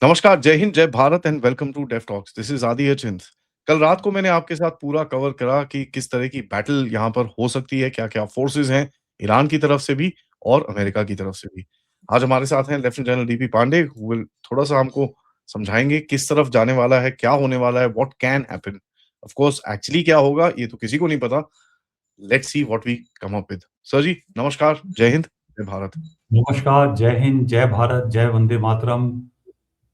नमस्कार, जय हिंद, जय Bharat and welcome to Def Talks. This is आदि हिंद। कल रात को मैंने आपके साथ पूरा कवर करा कि किस तरह की बैटल यहाँ पर हो सकती है, क्या-क्या फोर्सेस हैं, ईरान की तरफ से भी और अमेरिका की तरफ से भी। आज हमारे साथ हैं lieutenant general DP Pandey who will थोड़ा-सा हमको समझाएँगे किस तरफ जाने वाला है, क्या होने वाला है, what can happen. Of course actually क्या होगा ये तो किसी को नहीं पता। Let's see what we come up with. Sir ji, नमस्कार, जय हिंद, जय भारत। नमस्कार, जय हिंद, जय भारत, जय Vande Mataram.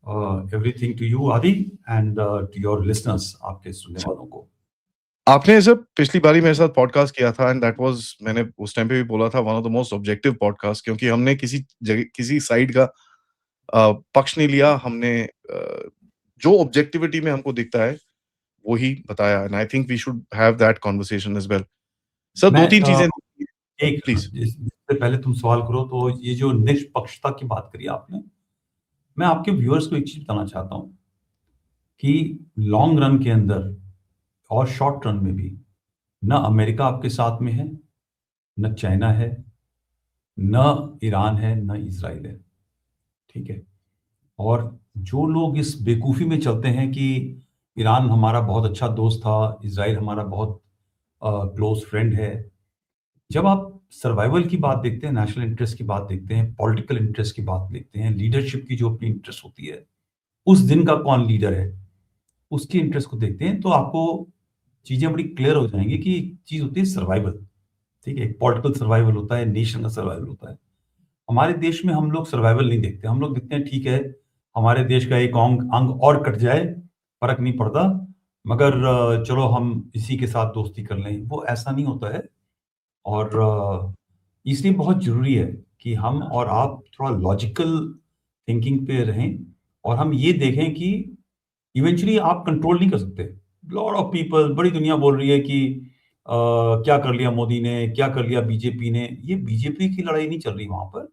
Everything to you आदि एंड टू योर लिसनर्स, आपके सुनने वालों को। आपने जब पिछली बारी मेरे साथ पॉडकास्ट किया था एंड दैट वाज़ मैंने उस टाइम पे भी बोला था one of the most objective podcast क्योंकि हमने किसी साइड का पक्ष नहीं लिया। हमने जो ऑब्जेक्टिविटी में हमको दिखता है, वो ही बताया and I think we should have that conversation as well. Sir मैं 2-3 चीज़ें एक प्लीज़। इससे पहले तुम सवाल करो तो ये जो निष्पक्षता की बात करी आपने, मैं आपके व्यूअर्स को एक चीज़ बताना चाहता हूँ कि लॉन्ग रन के अंदर और शॉर्ट रन में भी ना अमेरिका आपके साथ में है, ना चाइना है, ना ईरान है, ना इज़राइल है, ठीक है? और जो लोग इस बेवकूफ़ी में चलते हैं कि ईरान हमारा बहुत अच्छा दोस्त था, इज़राइल हमारा बहुत क्लोज़ फ्रेंड है। जब आप सर्वाइवल की बात देखते हैं, नेशनल इंटरेस्ट की बात देखते हैं, पॉलिटिकल इंटरेस्ट की बात देखते हैं, लीडरशिप की जो अपनी इंटरेस्ट होती है, उस दिन का कौन लीडर है, उसकी इंटरेस्ट को देखते हैं, तो आपको चीज़ें बड़ी क्लियर हो जाएँगी कि चीज़ होती है सर्वाइवल, ठीक है? एक पॉलिटिकल सर्वाइवल होता है, नेशन का सर्वाइवल होता है। हमारे देश में हम लोग सर्वाइवल नहीं देखते, हम लोग देखते हैं ठीक है, हमारे देश का एक अंग अंग और कट जाए, फ़र्क नहीं पड़ता, मगर चलो हम इसी के साथ दोस्ती कर लें, वो ऐसा नहीं होता है। और इसलिए बहुत ज़रूरी है कि हम और आप थोड़ा लॉजिकल थिंकिंग पे रहें और हम ये देखें कि इवेंचुअली आप कंट्रोल नहीं कर सकते। लॉट ऑफ पीपल, बड़ी दुनिया बोल रही है कि क्या कर लिया मोदी ने, क्या कर लिया बीजेपी ने। ये बीजेपी की लड़ाई नहीं चल रही वहाँ पर।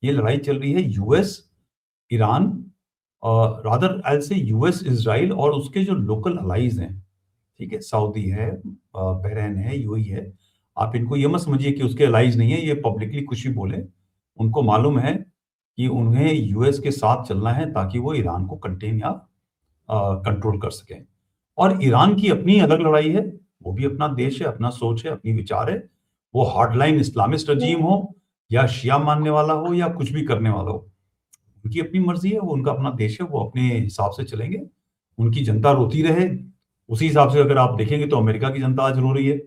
ये लड़ाई चल रही है US, Iran, rather I will say US, Israel और उसके जो लोकल अलाइज़ हैं, ठीक है? सऊदी है, बहरीन है, यूएई है। आप इनको ये मत समझिए कि उसके अलाइज़ नहीं है, ये पब्लिकली कुछ भी बोले। उनको मालूम है कि उन्हें यूएस के साथ चलना है ताकि वो ईरान को कंटेन या कंट्रोल कर सकें। और ईरान की अपनी अलग लड़ाई है, वो भी अपना देश है, अपना सोच है, अपनी विचार है। वो हार्डलाइन इस्लामिस्ट रजीम हो या शिया मानने वाला हो या कुछ भी करने वाला हो, उनकी अपनी मर्ज़ी है, वो उनका अपना देश है, वो अपने हिसाब से चलेंगे। उनकी जनता रोती रहे, उसी हिसाब से अगर आप देखेंगे तो अमेरिका की जनता आज रो रही है।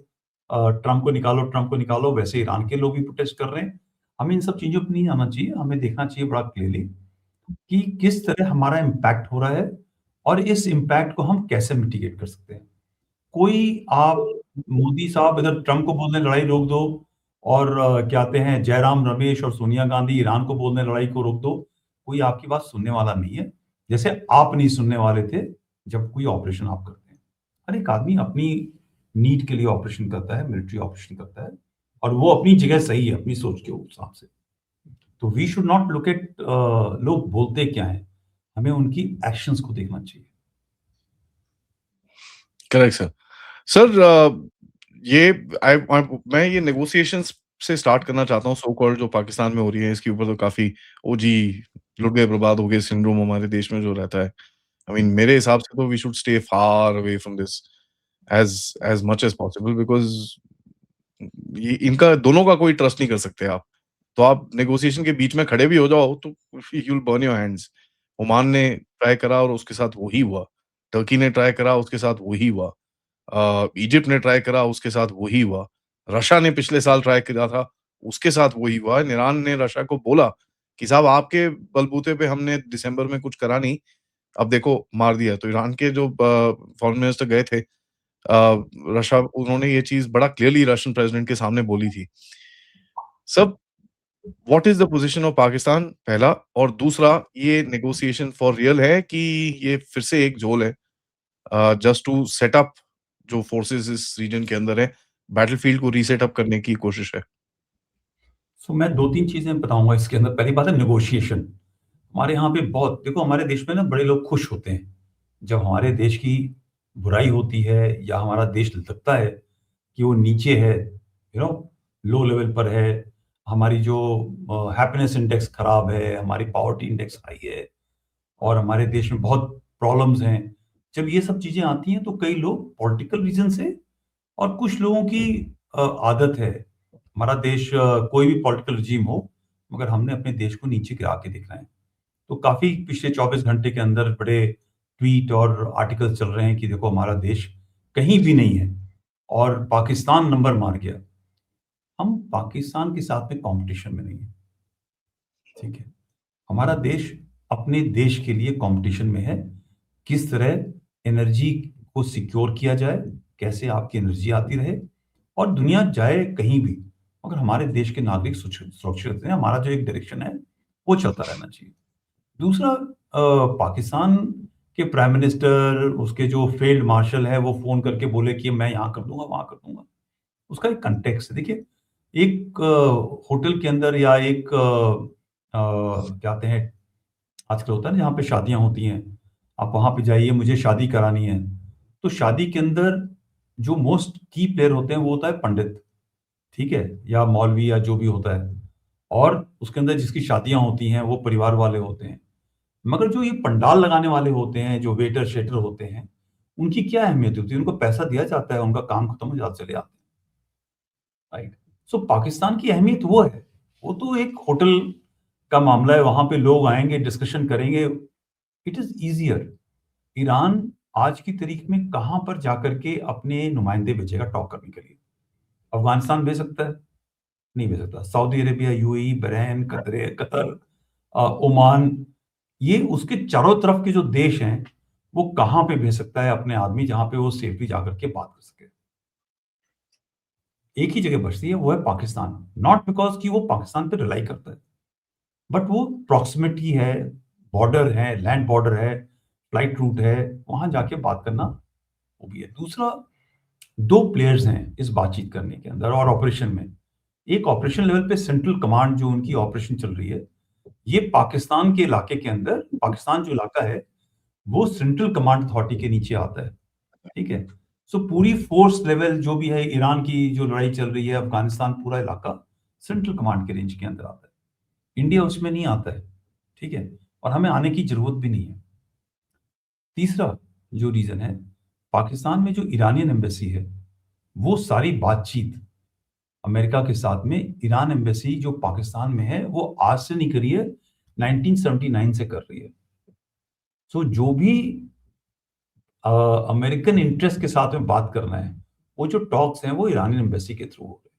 ट्रम्प को निकालो, वैसे ईरान के लोग भी प्रोटेस्ट कर रहे हैं। हमें इन सब चीज़ों पे नहीं आना चाहिए, हमें देखना चाहिए बड़ा क्लियरली कि किस तरह हमारा इम्पैक्ट हो रहा है और इस इम्पैक्ट को हम कैसे मिटिगेट कर सकते हैं। कोई आप मोदी साहब इधर ट्रम्प को बोल रहे हैं लड़ाई रोक दो और क्या कहते हैं जयराम रमेश और सोनिया गांधी ईरान को बोल रहे हैं लड़ाई को रोक दो, कोई आपकी बात सुनने वाला नहीं है। जैसे आप नहीं सुनने वाले थे जब कोई ऑपरेशन आप करते हैं। हर एक आदमी अपनी नीड के लिए ऑपरेशन करता है, मिलिट्री ऑपरेशन करता है और वो अपनी जगह सही है, अपनी सोच के हिसाब से। तो we should not look at लोग बोलते क्या हैं, हमें उनकी एक्शंस को देखना चाहिए। Correct sir. सर ये मैं ये नेगोशिएशंस से स्टार्ट करना चाहता हूँ सो कॉल्ड जो पाकिस्तान में हो रही है इसके ऊपर तो काफ़ी ओ जी, लुट गए बर्बाद हो गए सिंड्रोम हमारे देश में जो रहता है। आई मीन मेरे हिसाब से तो we should stay far away from this as as much as possible because ये इनका दोनों का कोई ट्रस्ट नहीं कर सकते आप। तो आप नेगोशिएशन के बीच में खड़े भी हो जाओ तो you will burn your hands. Oman ने ट्राई करा और उसके साथ वही हुआ। टर्की ने ट्राई करा उसके साथ वही हुआ। इजिप्ट ने ट्राई करा उसके साथ वही हुआ। रशिया ने पिछले साल ट्राई करा था, उसके साथ वही हुआ। ईरान ने रशिया को बोला कि साहब आपके बलबूते पे हमने दिसंबर में कुछ करा नहीं, अब देखो मार दिया। तो ईरान के जो फॉरेन मिनिस्टर गए थे रशिया उन्होंने ये चीज़ बड़ा क्लियरली रशियन प्रेज़िडेंट के सामने बोली थी। सब what is the position of Pakistan पहला और दूसरा ये नेगोशिएशन फॉर रियल है कि ये फिर से एक झोल है जस्ट टू सेट अप जो फोर्सेस इस रीजन के अंदर है, बैटलफील्ड को रीसेट अप करने की कोशिश है। सो मैं 2-3 चीज़ें बताऊँगा इसके अंदर। पहली बात है नेगोशिएशन। हमारे यहाँ पे बहुत देखो हमारे देश में ना बड़े लोग खुश होते हैं। जब हमारे देश की बुराई होती है या हमारा देश लगता है कि वो नीचे है, लो लेवल पर है, हमारी जो हैप्पीनेस इंडेक्स खराब है, हमारी पॉवर्टी इंडेक्स हाई है, और हमारे देश में बहुत प्रॉब्लम्स हैं। जब ये सब चीजें आती हैं तो कई लोग पॉलिटिकल रीजन से, और कुछ लोगों की आदत है, हमारा देश कोई भी पॉलिटिकल रिजीम हो, मगर हमने अपने देश को नीचे गिरा के देखना है। तो काफी पिछले 24 घंटे के अंदर बड़े ट्वीट और आर्टिकल चल रहे हैं कि देखो हमारा देश कहीं भी नहीं है और पाकिस्तान नंबर मार गया। हम पाकिस्तान के साथ में कंपटीशन में नहीं है, ठीक है। हमारा देश अपने देश के लिए कंपटीशन में है, किस तरह एनर्जी को सिक्योर किया जाए, कैसे आपकी एनर्जी आती रहे और दुनिया जाए कहीं भी, मगर हमारे देश के नागरिक सुरक्षित रहे। हमारा जो एक डायरेक्शन है वो चलता रहना चाहिए। दूसरा, पाकिस्तान के प्राइम मिनिस्टर, उसके जो फील्ड मार्शल है, वो फोन करके बोले कि मैं यहाँ कर दूंगा वहां कर दूंगा। उसका एक कंटेक्स्ट है। देखिए, एक होटल के अंदर या एक क्या कहते हैं, आजकल होता है ना जहाँ पे शादियां होती हैं, आप वहां पे जाइए, मुझे शादी करानी है, तो शादी के अंदर जो मोस्ट की प्लेयर होते हैं वो होता है पंडित, ठीक है, या मौलवी या जो भी होता है, और उसके अंदर जिसकी शादियां होती हैं वो परिवार वाले होते हैं। मगर जो ये पंडाल लगाने वाले होते हैं, जो वेटर शेटर होते हैं, उनकी क्या अहमियत होती है? उनको पैसा दिया जाता है, उनका काम खत्म हो जाता, चले आते हैं, राइट। सो पाकिस्तान की अहमियत वो है, वो तो एक होटल का मामला है, वहां पे लोग आएंगे, डिस्कशन करेंगे, इट इज इजियर। ईरान आज की तारीख में कहां पर जाकर के अपने नुमाइंदे भेजेगा टॉक करने के लिए? अफगानिस्तान भेज सकता है? नहीं भेज सकता। Saudi Arabia, UAE, Bahrain, Qatar, Oman, ये उसके चारों तरफ के जो देश हैं, वो कहां पे भेज सकता है अपने आदमी जहां पे वो सेफली जाकर के बात कर सके? एक ही जगह बचती है, वो है पाकिस्तान। नॉट बिकॉज कि वो पाकिस्तान पे रिलाई करता है, बट वो प्रॉक्सिमिटी है, बॉर्डर है, लैंड बॉर्डर है, फ्लाइट रूट है, वहां जाके बात करना वो भी है। दूसरा, दो प्लेयर्स हैं इस बातचीत करने के अंदर और ऑपरेशन में। एक ऑपरेशन लेवल पे सेंट्रल कमांड जो उनकी ऑपरेशन चल रही है, ये पाकिस्तान के इलाके के अंदर, पाकिस्तान जो इलाका है वो सेंट्रल कमांड अथॉरिटी के नीचे आता है, ठीक है। सो पूरी फोर्स लेवल जो भी है, ईरान की जो लड़ाई चल रही है, अफगानिस्तान, पूरा इलाका सेंट्रल कमांड के रेंज के अंदर आता है। इंडिया उसमें नहीं आता है, ठीक है, और हमें आने की जरूरत भी नहीं है। तीसरा जो रीजन है, पाकिस्तान में जो ईरानियन एम्बेसी है, वो सारी बातचीत अमेरिका के साथ में, ईरान एम्बेसी जो पाकिस्तान में है वो आज से नहीं करी है, 1979 से कर रही है। सो जो भी अमेरिकन इंटरेस्ट के साथ में बात करना है, वो जो टॉक्स हैं वो ईरानियन एम्बेसी के थ्रू हो रहे हैं।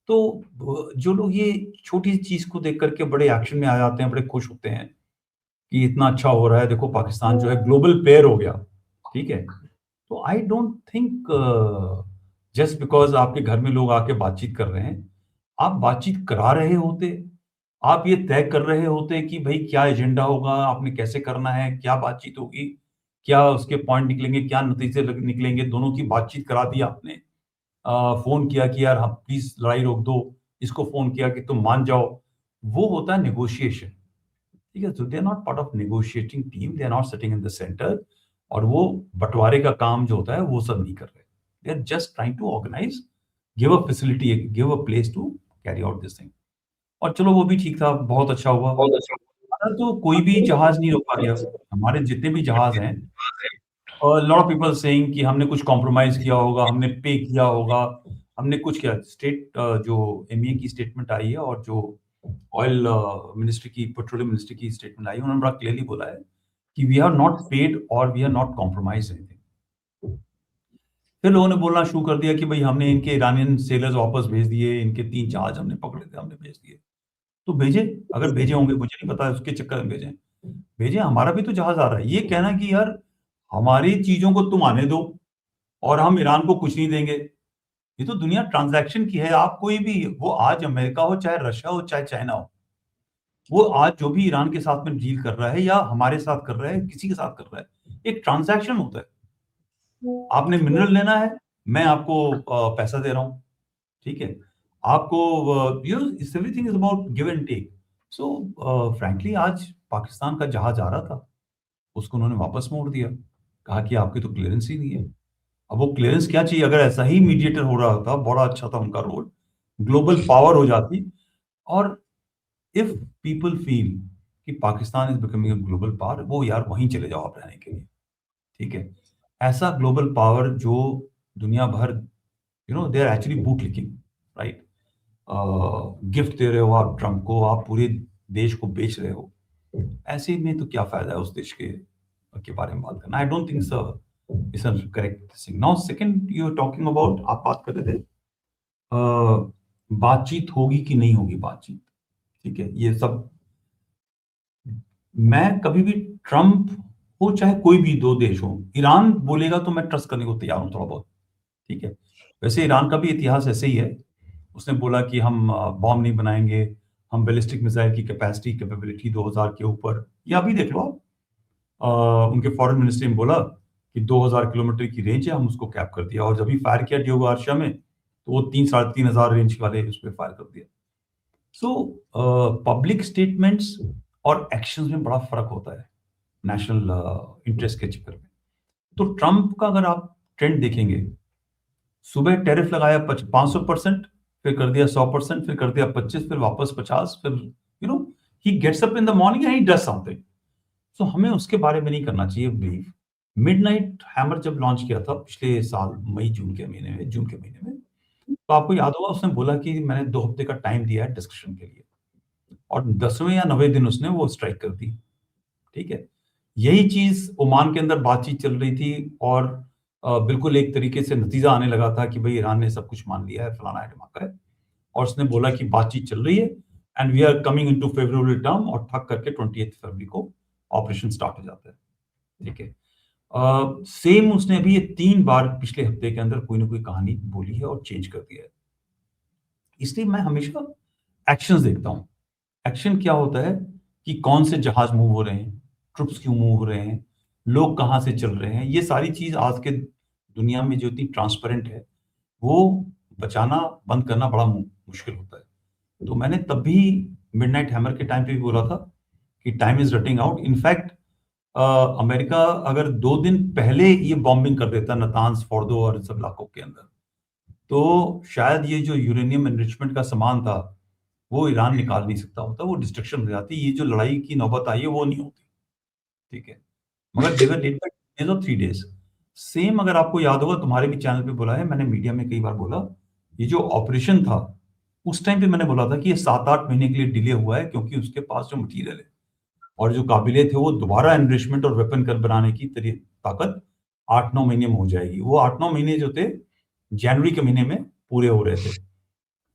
तो जो लोग ये छोटी सी चीज को देख करके बड़े एक्शन में आ जाते हैं, बड़े खुश होते हैं कि इतना अच्छा हो रहा है, देखो पाकिस्तान जो है ग्लोबल प्लेयर हो गया, ठीक है। तो आई डोंट थिंक जस्ट बिकॉज आपके घर में लोग आके बातचीत कर रहे हैं, आप बातचीत करा रहे होते, आप ये तय कर रहे होते कि भाई क्या एजेंडा होगा, आपने कैसे करना है, क्या बातचीत होगी, क्या उसके पॉइंट निकलेंगे, क्या नतीजे निकलेंगे, दोनों की बातचीत करा दी आपने। फोन किया कि यार हम प्लीज लड़ाई रोक दो, इसको फोन किया कि तुम मान जाओ, वो होता है नेगोशिएशन, ठीक है। तो they are not part of negotiating team, they are not sitting in the centre, और वो बंटवारे का काम जो होता है वो सब नहीं कर रहे। They are just trying to organise, give a facility, give a place to carry out this thing. और चलो वो भी ठीक था, बहुत अच्छा हुआ। बहुत अच्छा। हमारा तो कोई भी जहाज नहीं रोका गया, हमारे जितने भी जहाज हैं, और लॉट ऑफ पीपल सेइंग कि हमने कुछ कॉम्प्रोमाइज किया होगा, हमने पे किया होगा, हमने कुछ किया। स्टेट जो एमईए की स्टेटमेंट आई है और जो ऑयल मिनिस्ट्री की, पेट्रोलियम मिनिस्ट्री की स्टेटमेंट आई है, उन्होंने बड़ा क्लियरली बोला है कि वी हैव नॉट पेड और we have not compromise anything. फिर लोगों ने बोलना शुरू कर दिया कि भाई हमने इनके ईरानियन सेलर्स वापस भेज दिए, इनके 3 जहाज हमने पकड़े थे, हमने भेज दिए। तो भेजे, अगर भेजे होंगे, मुझे नहीं पता उसके चक्कर में भेजे, भेजे, हमारा भी तो जहाज आ रहा है। ये कहना कि यार हमारी चीजों को तुम आने दो और हम ईरान को कुछ नहीं देंगे, ये तो दुनिया ट्रांजैक्शन की है। आप कोई भी, वो आज अमेरिका हो, चाहे रशिया हो, चाहे चाइना हो, वो आज जो भी ईरान के साथ में डील कर रहा है या हमारे साथ कर रहा है, किसी के साथ कर रहा है, एक ट्रांजैक्शन होता है। आपने मिनरल लेना है, मैं आपको पैसा दे रहा हूं, ठीक है। आपको you everything is about give and take. So frankly आज पाकिस्तान का जहाज आ रहा था, उसको उन्होंने वापस मोड़ दिया, कहा कि आपकी तो क्लियरेंस ही नहीं है। अब वो क्लियरेंस क्या चाहिए? अगर ऐसा ही मीडिएटर हो रहा होता, बड़ा अच्छा था उनका रोल, ग्लोबल पावर हो जाती। और इफ पीपल फील कि Pakistan is becoming a global power, वो यार वहीं चले जाओ आप रहने के लिए, ठीक है। ऐसा ग्लोबल पावर जो दुनिया भर, they are actually boot licking, right. Gift दे रहे हो आप ट्रम्प को, आप पूरे देश को बेच रहे हो, ऐसे में तो क्या फायदा है उस देश के बारे में बात करना। I don't think so it's a correct thing. Now second you are talking about, आप बात कर रहे थे बातचीत होगी कि नहीं होगी बातचीत, ठीक है। ये सब मैं कभी भी, ट्रम्प हो चाहे कोई भी दो देश हो, ईरान बोलेगा तो मैं ट्रस्ट करने को तैयार हूं थोड़ा बहुत, ठीक है। वैसे ईरान का भी इतिहास ऐसे ही है, उसने बोला कि हम बॉम्ब नहीं बनाएंगे, हम बैलिस्टिक मिसाइल की कैपेबिलिटी 2000 के ऊपर, या अभी देख लो आप, उनके फॉरेन मिनिस्ट्री ने बोला कि 2000 किलोमीटर की रेंज है, हम उसको कैप कर दिया, और जब भी फायर किया डियोगो गार्शिया में, तो वो 3-3.5 रेंज वाले उस पर फायर कर दिया। सो पब्लिक स्टेटमेंट्स और एक्शंस में बड़ा फर्क होता है नेशनल इंटरेस्ट के चक्कर में। तो ट्रम्प का अगर आप ट्रेंड देखेंगे, सुबह टैरिफ लगाया 500%, फिर कर दिया 100%, फिर कर दिया 25, फिर वापस 50, फिर ही gets up in the morning and he does something. So हमें उसके बारे में नहीं करना चाहिए बिलीव। मिडनाइट हैमर जब लॉन्च किया था पिछले साल मई जून के महीने में, तो आपको याद होगा उसने बोला कि मैंने 2 हफ्ते का टाइम दिया है डिस्कशन के लिए, और 10वें या 9वें दिन उसने वो स्ट्राइक कर दी, ठीक है। यही चीज ओमान के अंदर बातचीत चल रही थी, और बिल्कुल एक तरीके से नतीजा आने लगा था कि भाई ईरान ने सब कुछ मान लिया है, फलाना है ढिमाका है, और उसने बोला कि बातचीत चल रही है and we are coming into favourable term, और ठक करके 28 फरवरी को ऑपरेशन स्टार्ट हो जाता है, ठीक है। सेम उसने अभी ये 3 बार पिछले हफ्ते के अंदर कोई ना कोई कहानी बोली है और चेंज कर दिया है। इसलिए मैं हमेशा एक्शंस देखता हूँ। एक्शन क्या होता है कि कौन से जहाज मूव हो रहे हैं, ट्रुप्स क्यों मूव हो रहे हैं, लोग कहाँ से चल रहे हैं, ये सारी चीज आज के दुनिया में जो इतनी ट्रांसपेरेंट है, वो बचाना बंद करना बड़ा मुश्किल होता है। तो मैंने तब भी मिडनाइट हैमर के टाइम पे भी बोला था कि time is running out. In fact America अगर 2 दिन पहले ये बॉम्बिंग कर देता नतान्स, फोर्दो और इन सब इलाकों के अंदर, तो शायद ये जो यूरेनियम एनरिचमेंट का सामान था वो ईरान निकाल नहीं सकता होता, वो डिस्ट्रक्शन हो जाती, ये जो लड़ाई की नौबत आई है वो नहीं होती, ठीक है। मगर देवर लेट बाय 2 days और 3 days। सेम अगर आपको याद होगा, तुम्हारे भी चैनल पे बोला है मैंने, मीडिया में कई बार बोला, ये जो ऑपरेशन था उस टाइम पे मैंने बोला था कि ये 7-8 महीने के लिए डिले हुआ है, क्योंकि उसके पास जो मटीरियल है और जो काबिलियत है वो दोबारा एनरिचमेंट और वेपन कर बनाने की ताकत 8-9 महीने में हो जाएगी। वो 8-9 महीने जो थे जनवरी के महीने में पूरे हो रहे थे,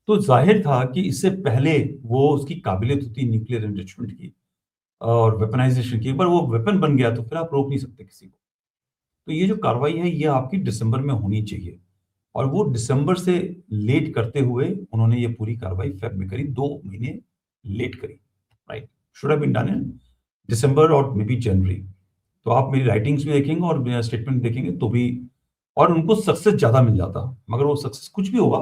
तो जाहिर था कि इससे पहले वो उसकी काबिलियत होती न्यूक्लियर एनरिचमेंट की और वेपनाइजेशन की, पर वो वेपन बन गया तो फिर आप रोक नहीं सकते किसी को। तो ये जो कार्रवाई है ये आपकी दिसंबर में होनी चाहिए, और वो दिसंबर से लेट करते हुए उन्होंने ये पूरी कार्रवाई फेब में करी, 2 महीने लेट करी, right. Should have been done in December और मे बी जनवरी। तो आप मेरी राइटिंग्स भी देखेंगे और मेरा स्टेटमेंट देखेंगे तो भी, और उनको सक्सेस ज्यादा मिल जाता, मगर वो सक्सेस कुछ भी होगा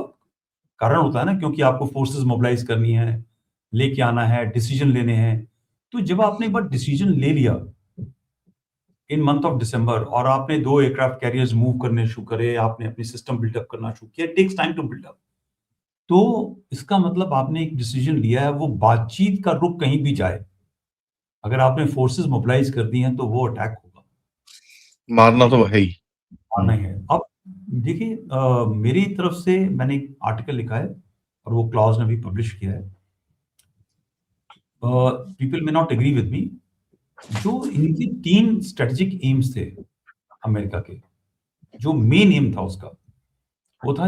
कारण होता है ना, क्योंकि आपको फोर्सेस मोबिलाइज करनी है, लेके आना है, डिसीजन लेने हैं। तो जब आपने एक बार डिसीजन ले लिया इन मंथ ऑफ दिसंबर, और आपने 2 एयरक्राफ्ट कैरियर्स मूव करने शुरू करे, आपने अपनी सिस्टम बिल्डअप करना शुरू किया, टेक्स टाइम टू बिल्डअप, तो इसका मतलब आपने एक डिसीजन लिया है। वो बातचीत का रुख कहीं भी जाए, अगर आपने फोर्सेस मोबिलाइज कर दी हैं तो वो अटैक होगा, मारना ठीक तो है, है ही। मारना ही है। अब देखिए, मेरी तरफ से मैंने एक आर्टिकल लिखा है और वो क्लॉज ने भी पब्लिश किया है। People may not agree with me. जो इनके 3 स्ट्रेटेजिक एम्स थे अमेरिका के, जो मेन एम था उसका, वो था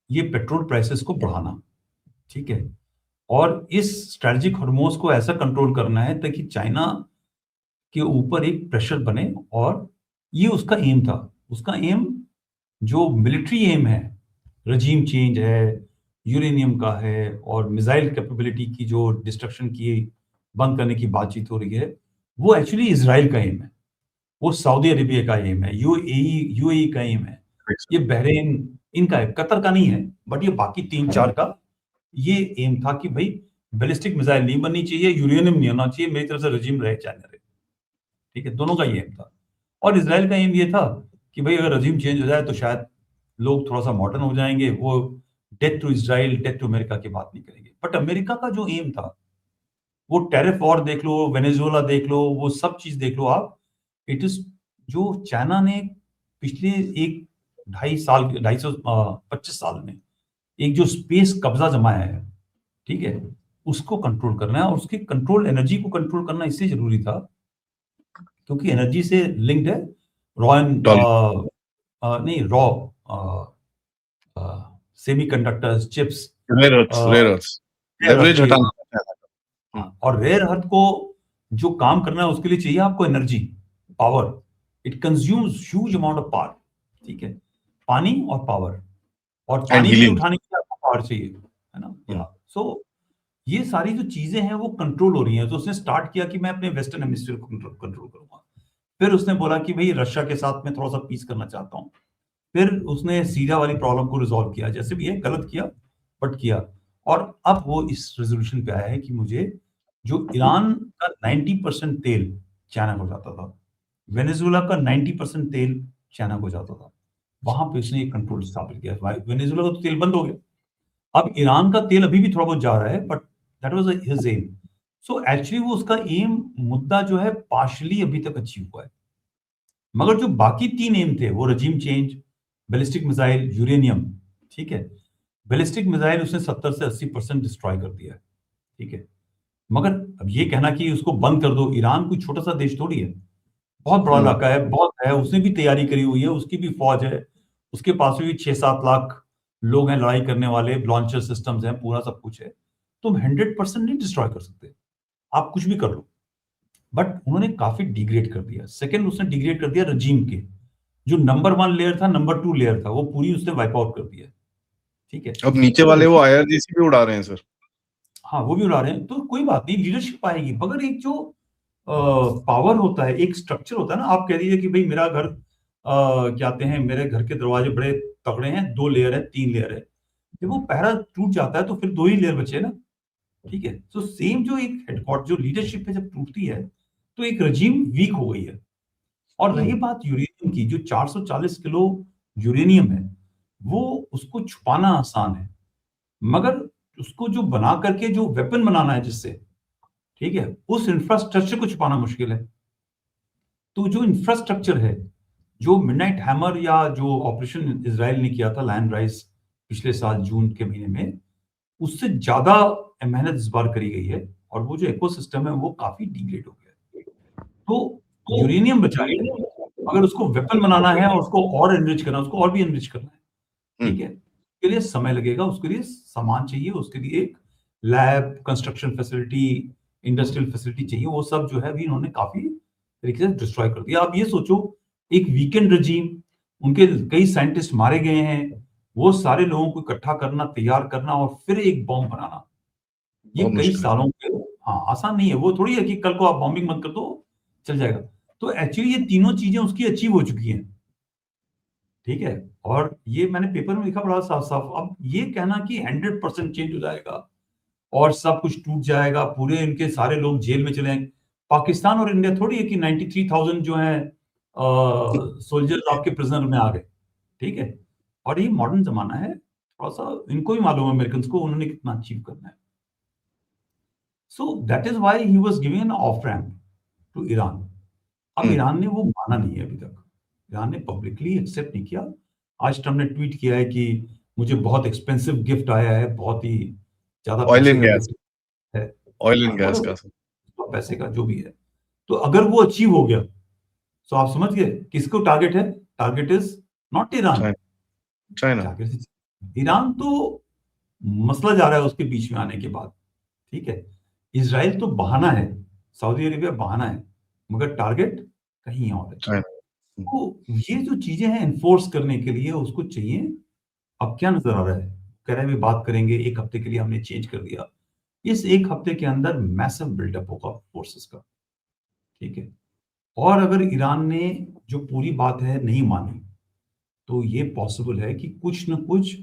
ये पेट्रोल प्राइसेस को बढ़ाना, ठीक है, और इस स्ट्रेटेजिक हॉर्मोन्स को ऐसा कंट्रोल करना है ताकि चाइना के ऊपर एक प्रेशर बने, और ये उसका एम था। उसका एम जो मिलिट्री एम है, रजीम चेंज है, यूरेनियम का है, और मिसाइल कैपेबिलिटी की जो डिस्ट्रक्शन की बंद करने की बातचीत हो रही है, वो एक्चुअली इजराइल का एम है, वो सऊदी अरेबिया का एम है, यूएई का एम है, ये बहरीन इनका है, कतर का नहीं है, बट ये बाकी 3-4 का ये एम था कि भाई बैलिस्टिक मिसाइल नहीं बननी चाहिए, यूरेनियम नहीं होना चाहिए, मेरी तरफ से रजीम रहे चाइना रहे, ठीक है, दोनों का ये एम था। और इसराइल का एम ये था कि भाई अगर रजीम चेंज हो जाए तो शायद लोग थोड़ा सा मॉडर्न हो जाएंगे, वो death to Israel, death to America की बात नहीं करेंगे। बट अमेरिका का जो एम था वो टेरिफ वॉर देख लो, वेनेजुएला देख लो, वो सब चीज देख लो आप। इट इज जो चाइना ने पिछले एक 25 साल में एक जो स्पेस कब्जा जमाया है, ठीक है, उसको कंट्रोल करना है। और उसके कंट्रोल एनर्जी को कंट्रोल करना इसलिए जरूरी था क्योंकि एनर्जी से लिंक्ड है रॉ एंड डॉलर नहीं raw semiconductors, chips, rare earth rare earth leverage चाहिए। हटाना है चाइना का। हाँ, और रेयर अर्थ को जो काम करना है उसके लिए चाहिए आपको energy, power. It consumes huge amount of power, ठीक है, पानी और पावर। और एंड पानी भी हीलिंग। उठाने के लिए आपको पावर चाहिए, है ना। या सो ये सारी जो चीजें हैं वो कंट्रोल हो रही हैं। तो उसने स्टार्ट किया कि मैं अपने वेस्टर्न हेमिस्फीयर को कंट्रोल करूंगा। फिर उसने बोला कि भाई रशिया के साथ मैं थोड़ा सा पीस करना चाहता हूँ। फिर उसने सीरिया वाली प्रॉब्लम को रिजॉल्व किया, जैसे भी है, गलत किया बट किया। और अब वो इस रेजोल्यूशन पे आया है कि मुझे जो ईरान का 90% तेल चाइना को जाता था, वेनेजुएला का 90% तेल चाइना को जाता था, वहां पे उसने एक कंट्रोल स्थापित किया। वेनेजुएला का तो तेल बंद हो गया। अब ईरान का तेल अभी भी थोड़ा बहुत जा रहा है, but that was his aim. So actually वो उसका एम मुद्दा जो है पार्शली अभी तक अचीव हुआ है। मगर जो बाकी 3 एम थे, वो रजीम चेंज, बैलिस्टिक मिसाइल, यूरेनियम, ठीक है। बैलिस्टिक मिसाइल उसने 70 से 80% डिस्ट्रॉय कर दिया है, ठीक है। मगर अब ये कहना कि उसको बंद कर दो, ईरान कोई छोटा सा देश थोड़ी है, बहुत बड़ा इलाका है, बहुत है। उसने भी तैयारी करी हुई है, उसकी भी फौज है, उसके पास भी 6-7 लाख लोग हैं लड़ाई करने वाले, लॉन्चर सिस्टम्स हैं, पूरा सब कुछ है। तुम 100% नहीं डिस्ट्रॉय कर सकते, आप कुछ भी कर लो। बट उन्होंने काफी डिग्रेड कर दिया। सेकंड, उसने डिग्रेड कर दिया रजीम के जो नंबर 1 लेयर था, नंबर 2 लेयर था, वो पूरी उसने वाइप आउट कर दिया, ठीक है। अब नीचे तो वाले वो रजीम, आईआरजीसी भी उड़ा रहे हैं सर। हाँ वो भी उड़ा रहे हैं, तो कोई बात नहीं, लीडरशिप आएगी। मगर एक जो पावर होता है, एक स्ट्रक्चर होता है ना, आप कह दीजिए कि भाई मेरा घर क्या कहते हैं, मेरे घर के दरवाजे बड़े तगड़े हैं, 2 लेयर है, 3 लेयर है। जब वो पहरा टूट जाता है तो फिर 2 ही लेयर बचे ना, ठीक है। तो सेम जो एक हेडक्वार्टर जो लीडरशिप है जब टूटती है तो एक रजीम वीक हो गई है। और रही बात यूरेनियम की, जो 440 किलो यूरेनियम है, वो उसको छुपाना आसान है, मगर उसको जो बना करके जो वेपन बनाना है जिससे, ठीक है, उस इंफ्रास्ट्रक्चर को छुपाना मुश्किल है। तो जो इंफ्रास्ट्रक्चर है, जो मिडनाइट हैमर या जो ऑपरेशन इजराइल ने किया था लायन राइस पिछले साल जून के महीने में, उससे ज्यादा मेहनत इस बार करी गई है। और वो जो इकोसिस्टम है वो काफी डिग्रेड हो गया है। तो यूरेनियम बचा है, अगर उसको वेपन बनाना है और उसको और एनरिच करना है, उसको और भी एनरिच करना है, ठीक है, उसके लिए समय लगेगा, उसके लिए सामान चाहिए, उसके लिए एक lab, construction facility, industrial facility चाहिए। वो सब जो है भी इन्होंने काफी तरीके से डिस्ट्रॉय कर दिया। आप ये सोचो, एक वीकेंड रजीम, उनके कई साइंटिस्ट मारे गए हैं, वो सारे लोगों को इकट्ठा करना, तैयार करना और फिर एक बॉम्ब बनाना, ये बहुत कई मुश्किल है। सालों के, हाँ आसान नहीं है। वो थोड़ी है कि कल को आप बॉम्बिंग बंद कर दो चल जाएगा। तो एक्चुअली ये तीनों चीजें उसकी अचीव हो चुकी हैं, ठीक है। और ये मैंने पेपर में लिखा बड़ा साफ साफ। अब ये कहना कि 100% चेंज हो जाएगा और सब कुछ टूट जाएगा, पूरे इनके सारे लोग जेल में चले जाएंगे। पाकिस्तान और इंडिया थोड़ी है कि 93,000 जो है सोल्जर्स आपके प्रिजनर में आ गए, ठीक है। और ये मॉडर्न जमाना है, थोड़ा सा इनको ही मालूम है, अमेरिकन को, उन्होंने कितना अचीव करना है। So that is why he was giving an off ramp to Iran. अब ईरान ने वो माना नहीं है अभी तक, ईरान ने पब्लिकली एक्सेप्ट नहीं किया। आज ट्रम्प ने ट्वीट किया है कि मुझे बहुत एक्सपेंसिव गिफ्ट आया है, बहुत ही ज्यादा ऑयल पैसे एंड का गैस। गिफ्ट है। ऑयल हाँ एंड गैस का whatever, सर। तो पैसे का जो भी है। तो अगर वो अचीव हो गया तो आप समझ गए किसको टारगेट है। Target is not Iran, China. China. Target Iran तो मसला जा रहा है उसके बीच में आने के बाद, ठीक है। इजराइल तो बहाना है, सऊदी अरेबिया बहाना है, मगर टारगेट कहीं और है। चाइना। तो ये जो चीजें हैं इन्फोर्स करने के लिए उसको चाहिए। अब क्या नजर आ रहा है, कह रहे हैं भी बात करेंगे, 1 हफ्ते के लिए हमने चेंज कर दिया। इस 1 हफ्ते के अंदर मैसिव बिल्डअप होगा फोर्सेस का, ठीक है। और अगर ईरान ने जो पूरी बात है नहीं मानी, तो ये पॉसिबल है कि कुछ न कुछ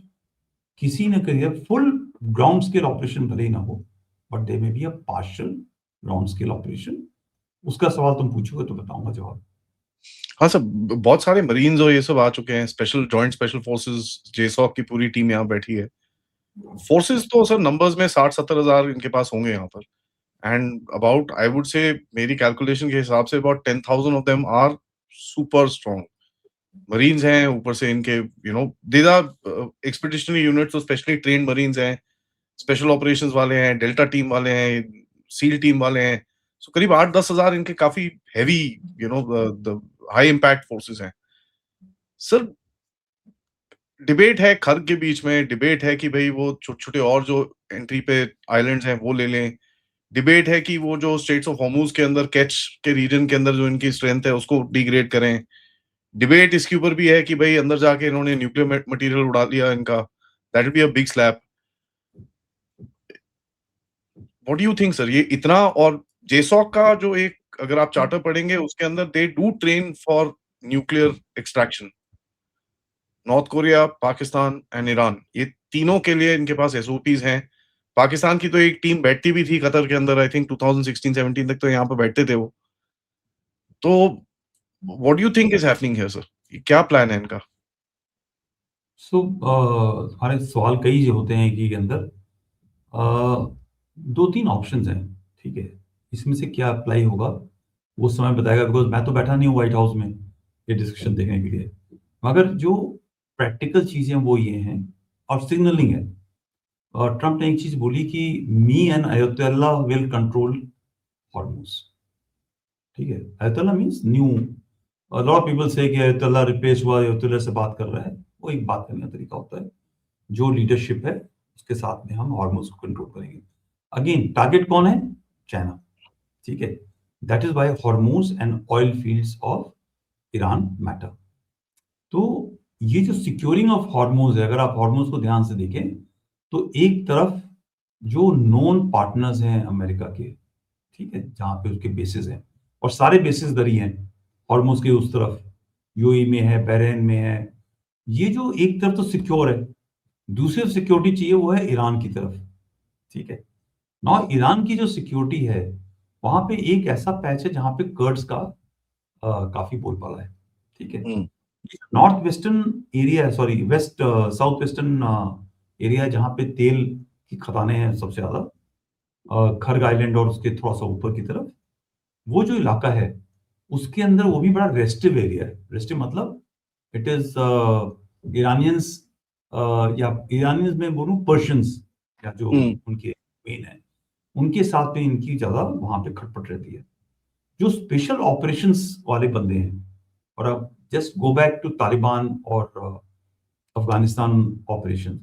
किसी न कहीं फुल ग्राउंड स्केल ऑपरेशन भले ही ना हो, बट दे में be a partial ground scale operation. उसका सवाल तुम पूछोगे तो बताऊंगा जवाब। हाँ सर, बहुत सारे मरीन्स और ये सब आ चुके हैं, स्पेशल जॉइंट स्पेशल फोर्सेस जेसॉक की पूरी टीम यहाँ बैठी है। फोर्सेस तो सर नंबर्स में 60-70 हजार इनके पास होंगे यहाँ पर। and about, I would say, मेरी कैलकुलेशन के हिसाब से about 10,000 of them are super strong. Marines हैं, ऊपर से इनके दीज आर एक्सपीडिशनरी यूनिट्स, तो स्पेशली ट्रेन्ड मरीन्स हैं, स्पेशल ऑपरेशंस वाले हैं, डेल्टा टीम वाले हैं, सील टीम वाले हैं। सो करीब 8-10 हज़ार इनके काफ़ी heavy the high impact forces हैं। सर, डिबेट है खर्ग के बीच में, डिबेट है कि भई वो छोटे-छोटे और जो एंट्री पे आइलैंड्स हैं वो ले लें। डिबेट है कि वो जो स्ट्रेट्स ऑफ हॉर्मुज़ के अंदर कैच के रीजन के अंदर जो इनकी स्ट्रेंथ है उसको डिग्रेड करें। डिबेट इसके ऊपर भी है कि भई अंदर जाके इन्होंने न्यूक्लियर मटेरियल उड़ा दिया इनका, that will be a big slab. What do you think sir, ये इतना, और जेसॉक का जो एक अगर आप चार्टर पढ़ेंगे उसके अंदर they do train for nuclear extraction. North Korea, Pakistan and Iran, ये तीनों के लिए इनके पास एसओपीज हैं। पाकिस्तान की तो एक टीम बैठती भी थी कतर के अंदर, आई थिंक 2016-17 तक तो यहाँ पे बैठते थे वो। तो what do you think is happening here sir? क्या प्लान है इनका? सो हमारे सवाल कई जो होते हैं कि के अंदर दो तीन ऑप्शंस हैं, ठीक है। इसमें से क्या अप्लाई होगा वो समय बताएगा, बिकॉज मैं तो बैठा नहीं हूँ व्हाइट हाउस में ये डिस्कशन देखने के लिए। मगर जो प्रैक्टिकल चीजें वो ये हैं, और सिग्नलिंग है। और ट्रम्प ने एक चीज बोली कि me and Ayodhya will control Hormuz, ठीक है। Ayodhya means new, lot of people से कि अयोध्या रिप्लेस हुआ, अयोध्या से बात कर रहा है, वो एक बात करने का तरीका होता है। जो लीडरशिप है उसके साथ में हम हॉर्मोन्स को कंट्रोल करेंगे। अगेन टारगेट कौन है? चाइना, ठीक है। That is why Hormuz and oil fields of Iran matter. तो ये जो सिक्योरिंग ऑफ हॉर्मोन्स है, अगर आप हॉर्मोन्स को ध्यान से देखें तो एक तरफ जो नोन पार्टनर्स हैं अमेरिका के, ठीक है, जहां पे उसके बेसिस हैं, और सारे बेसिस दरी हैं हॉर्मोन्स के उस तरफ, यूएई में है, बहरीन में है। ये जो एक तरफ तो सिक्योर है, दूसरी सिक्योरिटी चाहिए वो है ईरान की तरफ, ठीक है। नौ ईरान की जो सिक्योरिटी है, वहां पे एक ऐसा पैच है जहां पे कर्ड्स का काफी बोलबाला है, ठीक है। हुँ, north western area, sorry west south western area, जहां पे तेल की खदानें हैं सबसे ज्यादा, खर्ग आइलैंड और उसके थोड़ा सा ऊपर की तरफ, वो जो इलाका है उसके अंदर वो भी बड़ा रेस्टिव एरिया है। रेस्टिव मतलब इट इज ईरानियंस, या ईरानियंस में बोलूं पर्शियंस, या जो हुँ, उनके मेन है, उनके साथ में इनकी ज्यादा वहां पे खटपट रहती है। जो स्पेशल ऑपरेशंस वाले बंदे हैं, और अब just go back to Taliban और अफगानिस्तान ऑपरेशन।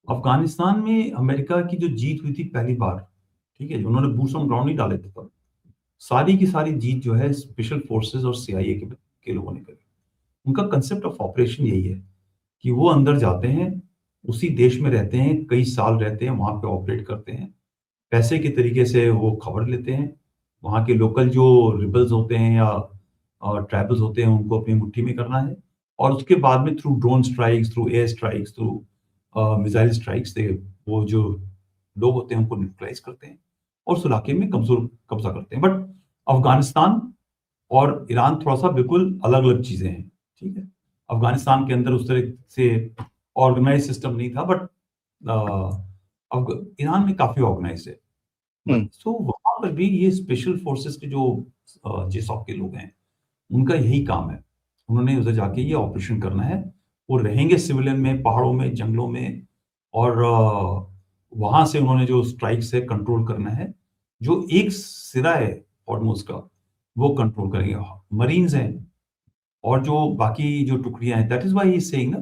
अफगानिस्तान में अमेरिका की जो जीत हुई थी पहली बार, ठीक है, उन्होंने बूट्स ऑन ग्राउंड नहीं डाले थे तब, सारी की सारी जीत जो है स्पेशल फोर्सेस और सीआईए के लोगों ने करी। उनका कंसेप्ट ऑफ ऑपरेशन यही है कि वो अंदर जाते हैं, उसी देश में रहते हैं, कई साल रहते हैं, वहां पे ऑपरेट करते हैं, पैसे के तरीके से वो खबर लेते हैं, वहाँ के लोकल जो रिबल्स होते हैं या ट्राइबल्स होते हैं उनको अपनी मुट्ठी में करना है, और उसके बाद में through drone strikes, through air strikes, through missile strikes से वो जो लोग होते हैं उनको न्यूट्रलाइज करते हैं और उस इलाके में कमजोर कब्जा करते हैं। बट अफगानिस्तान और ईरान थोड़ा सा बिल्कुल अलग अलग चीजें हैं, ठीक है। अफगानिस्तान के अंदर उस तरह से ऑर्गेनाइज सिस्टम नहीं था, बट ईरान में काफी ऑर्गेनाइज है। हुँ, बट सो वहां पर भी ये स्पेशल फोर्सेस के जो जेसॉफ के लोग हैं, उनका यही काम है। उन्होंने उधर जाके ये ऑपरेशन करना है। वो रहेंगे सिविलियन में, पहाड़ों में, जंगलों में, और वहां से उन्होंने जो स्ट्राइक्स है कंट्रोल करना है। जो एक सिरा है हॉर्मुज का, वो कंट्रोल करेंगे मरीन्स हैं, और जो बाकी जो टुकड़ियां हैं, that is why he is saying ना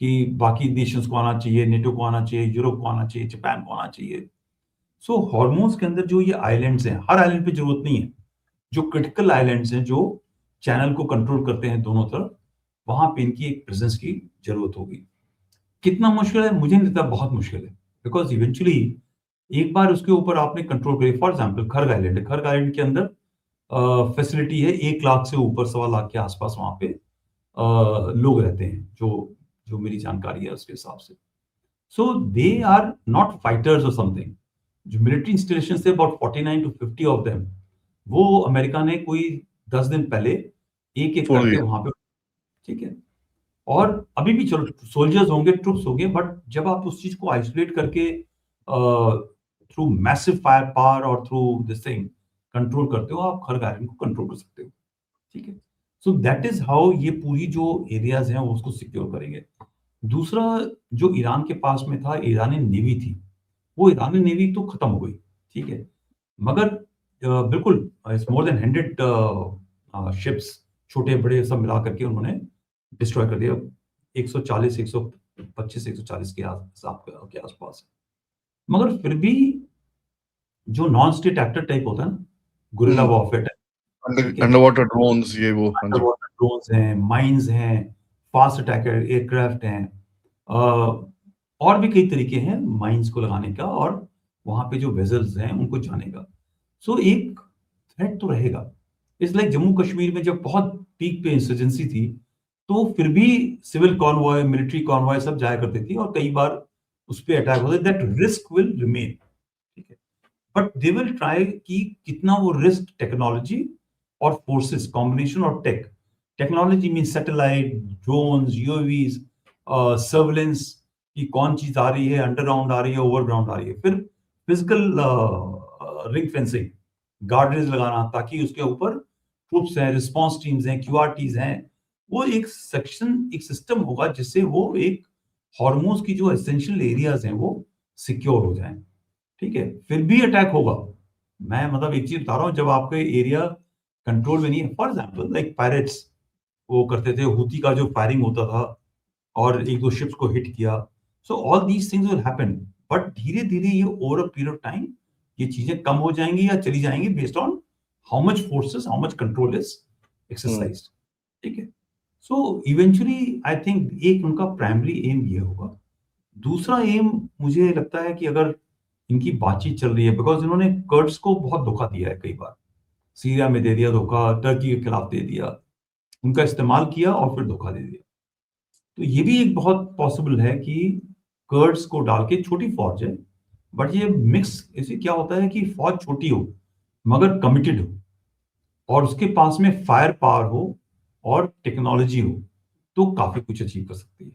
कि बाकी नेशंस को आना चाहिए, नेटो को आना चाहिए, यूरोप को आना चाहिए, जापान को आना चाहिए। सो हॉर्मोन्स के अंदर जो ये आइलैंड्स हैं, हर आइलैंड पे जरूरत नहीं है, जो क्रिटिकल आइलैंड्स हैं जो चैनल को कंट्रोल करते हैं दोनों तरफ, वहां पे इनकी एक प्रेजेंस की जरूरत होगी। कितना मुश्किल है मुझे नहीं लगता, बहुत मुश्किल है, बिकॉज इवेंचुअली एक बार उसके ऊपर आपने कंट्रोल करिए। फॉर एग्जाम्पल खर्ग आइलैंड है, खर्ग आइलैंड के अंदर फैसिलिटी है 1 लाख से ऊपर, 1.25 लाख के आसपास वहां पे लोग रहते हैं, जो जो मेरी जानकारी है उसके हिसाब से। सो दे आर नॉट फाइटर्स और समथिंग। जो मिलिट्री इंस्टॉलेशन थे अबाउट 49 to 50 ऑफ देम, वो अमेरिका ने कोई 10 दिन पहले एक एक छोड़ करके दिया। वहां पे, ठीक है। और अभी भी चलो सोल्जर्स होंगे, ट्रुप्स होंगे, बट जब आप उस चीज को आइसोलेट करके थ्रू मैसिव फायर पावर और थ्रू दिस थिंग कंट्रोल करते हो, आप हर गार्डन को कंट्रोल कर सकते हो। ठीक है, सो दैट इज हाउ ये पूरी जो एरियाज हैं वो उसको सिक्योर करेंगे। दूसरा, जो ईरान के पास में था, ईरानी नेवी थी, वो ईरानी नेवी तो खत्म हो गई। ठीक है, मगर बिल्कुल इट्स मोर देन 100 शिप्स, छोटे बड़े सब मिला करके उन्होंने डिस्ट्रॉय कर दिया। 140 125 140 के आसपास। मगर फिर भी जो नॉन स्टेट एक्टर टाइप होता है ना, गुरिल्ला वॉरफेयर टाइप, ठीक है, अंडर वाटर ड्रोन्स ये वो, हाँ अंडर जी। वाटर ड्रोन्स हैं, माइंस हैं, फास्ट अटैकर एयरक्राफ्ट हैं, और भी कई तरीके हैं माइंस को लगाने का और वहां पे जो वेजल्स हैं उनको जाने का। सो एक थ्रेट तो रहेगा। इस लाइक जम्मू कश्मीर में जब बहुत पीक पे इंसर्जेंसी थी, तो फिर भी सिविल कॉन्वॉय, मिलिट्री कॉन्वॉय सब जाया करते थी और कई बार उस पे अटैक होता, दैट रिस्क विल रिमेन। ठीक है, बट दे विल ट्राई कि कितना वो रिस्क टेक्नोलॉजी और फोर्सेस कॉम्बिनेशन और technology mean satellite, drones, UAVs, surveillance की कौन चीज आ रही है, अंडरग्राउंड आ रही है, ओवरग्राउंड आ रही है, फिर फिजिकल रिंग फेंसिंग, गार्डरेज लगाना ताकि उसके ऊपर ट्रूप्स हैं, रिस्पांस टीम्स हैं, क्यूआरटीज हैं, वो एक सेक्शन, एक सिस्टम होगा जिससे वो एक हॉर्मोन्स की जो एसेंशियल एरियाज हैं वो सिक्योर हो जाएं। ठीक है, फिर भी अटैक होगा। मैं मतलब एक चीज बता रहा हूँ, जब आपके एरिया कंट्रोल में नहीं है, फॉर एग्जाम्पल लाइक पायरेट्स वो करते थे, हुती का जो फायरिंग होता था और एक दो शिप्स को हिट किया, so all these things will happen, but धीरे धीरे ये over a period of time ये चीजें कम हो जाएंगी या चली जाएंगी based on how much forces, how much control is exercised. ठीक है, सो इवेंचुअली आई थिंक एक उनका प्राइमरी एम ये होगा। दूसरा एम मुझे लगता है कि अगर इनकी बातचीत चल रही है, बिकॉज इन्होंने कर्ड्स को बहुत धोखा दिया है कई बार, सीरिया में दे दिया धोखा, टर्की के खिलाफ दे दिया, उनका इस्तेमाल किया और फिर धोखा दे दिया। तो ये भी एक बहुत पॉसिबल है कि कर्ड्स को डाल के, छोटी फौज है बट ये मिक्स, इसे क्या होता है कि फौज छोटी हो मगर कमिटेड हो और उसके पास में फायर पावर हो और टेक्नोलॉजी हो, तो काफी कुछ अचीव कर सकती है।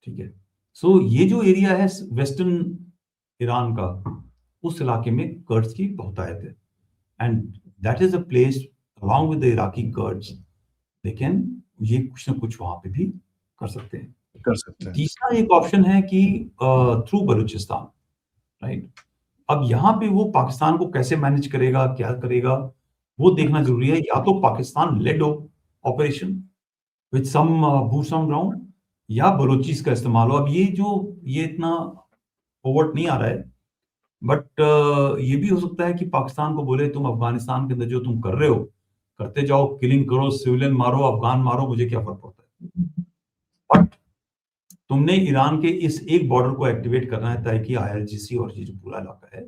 ठीक है, सो ये जो एरिया है वेस्टर्न ईरान का, उस इलाके में कर्ड्स की बहुतायत है and that is a place along with the Iraqi Kurds, they can ये कुछ ना कुछ वहां पे भी कर सकते हैं। कर सकते हैं। तीसरा एक ऑप्शन है कि थ्रू बलूचिस्तान, राइट। अब यहाँ पे वो पाकिस्तान को कैसे मैनेज करेगा, क्या करेगा, वो देखना जरूरी है। या तो पाकिस्तान लेड हो operation with some boots on ground, या बलोचिस का इस्तेमाल हो। अब ये इतना ओवर्ट नहीं आ रहा है, बट ये भी हो सकता है कि पाकिस्तान को बोले तुम अफगानिस्तान के अंदर जो तुम कर रहे हो करते जाओ, किलिंग करो, सिविलियन मारो, अफगान मारो, मुझे क्या फर्क पड़ता है, बट तुमने ईरान के इस एक बॉर्डर को एक्टिवेट करना है ताकि आईआरजीसी और ये जो पूरा इलाका है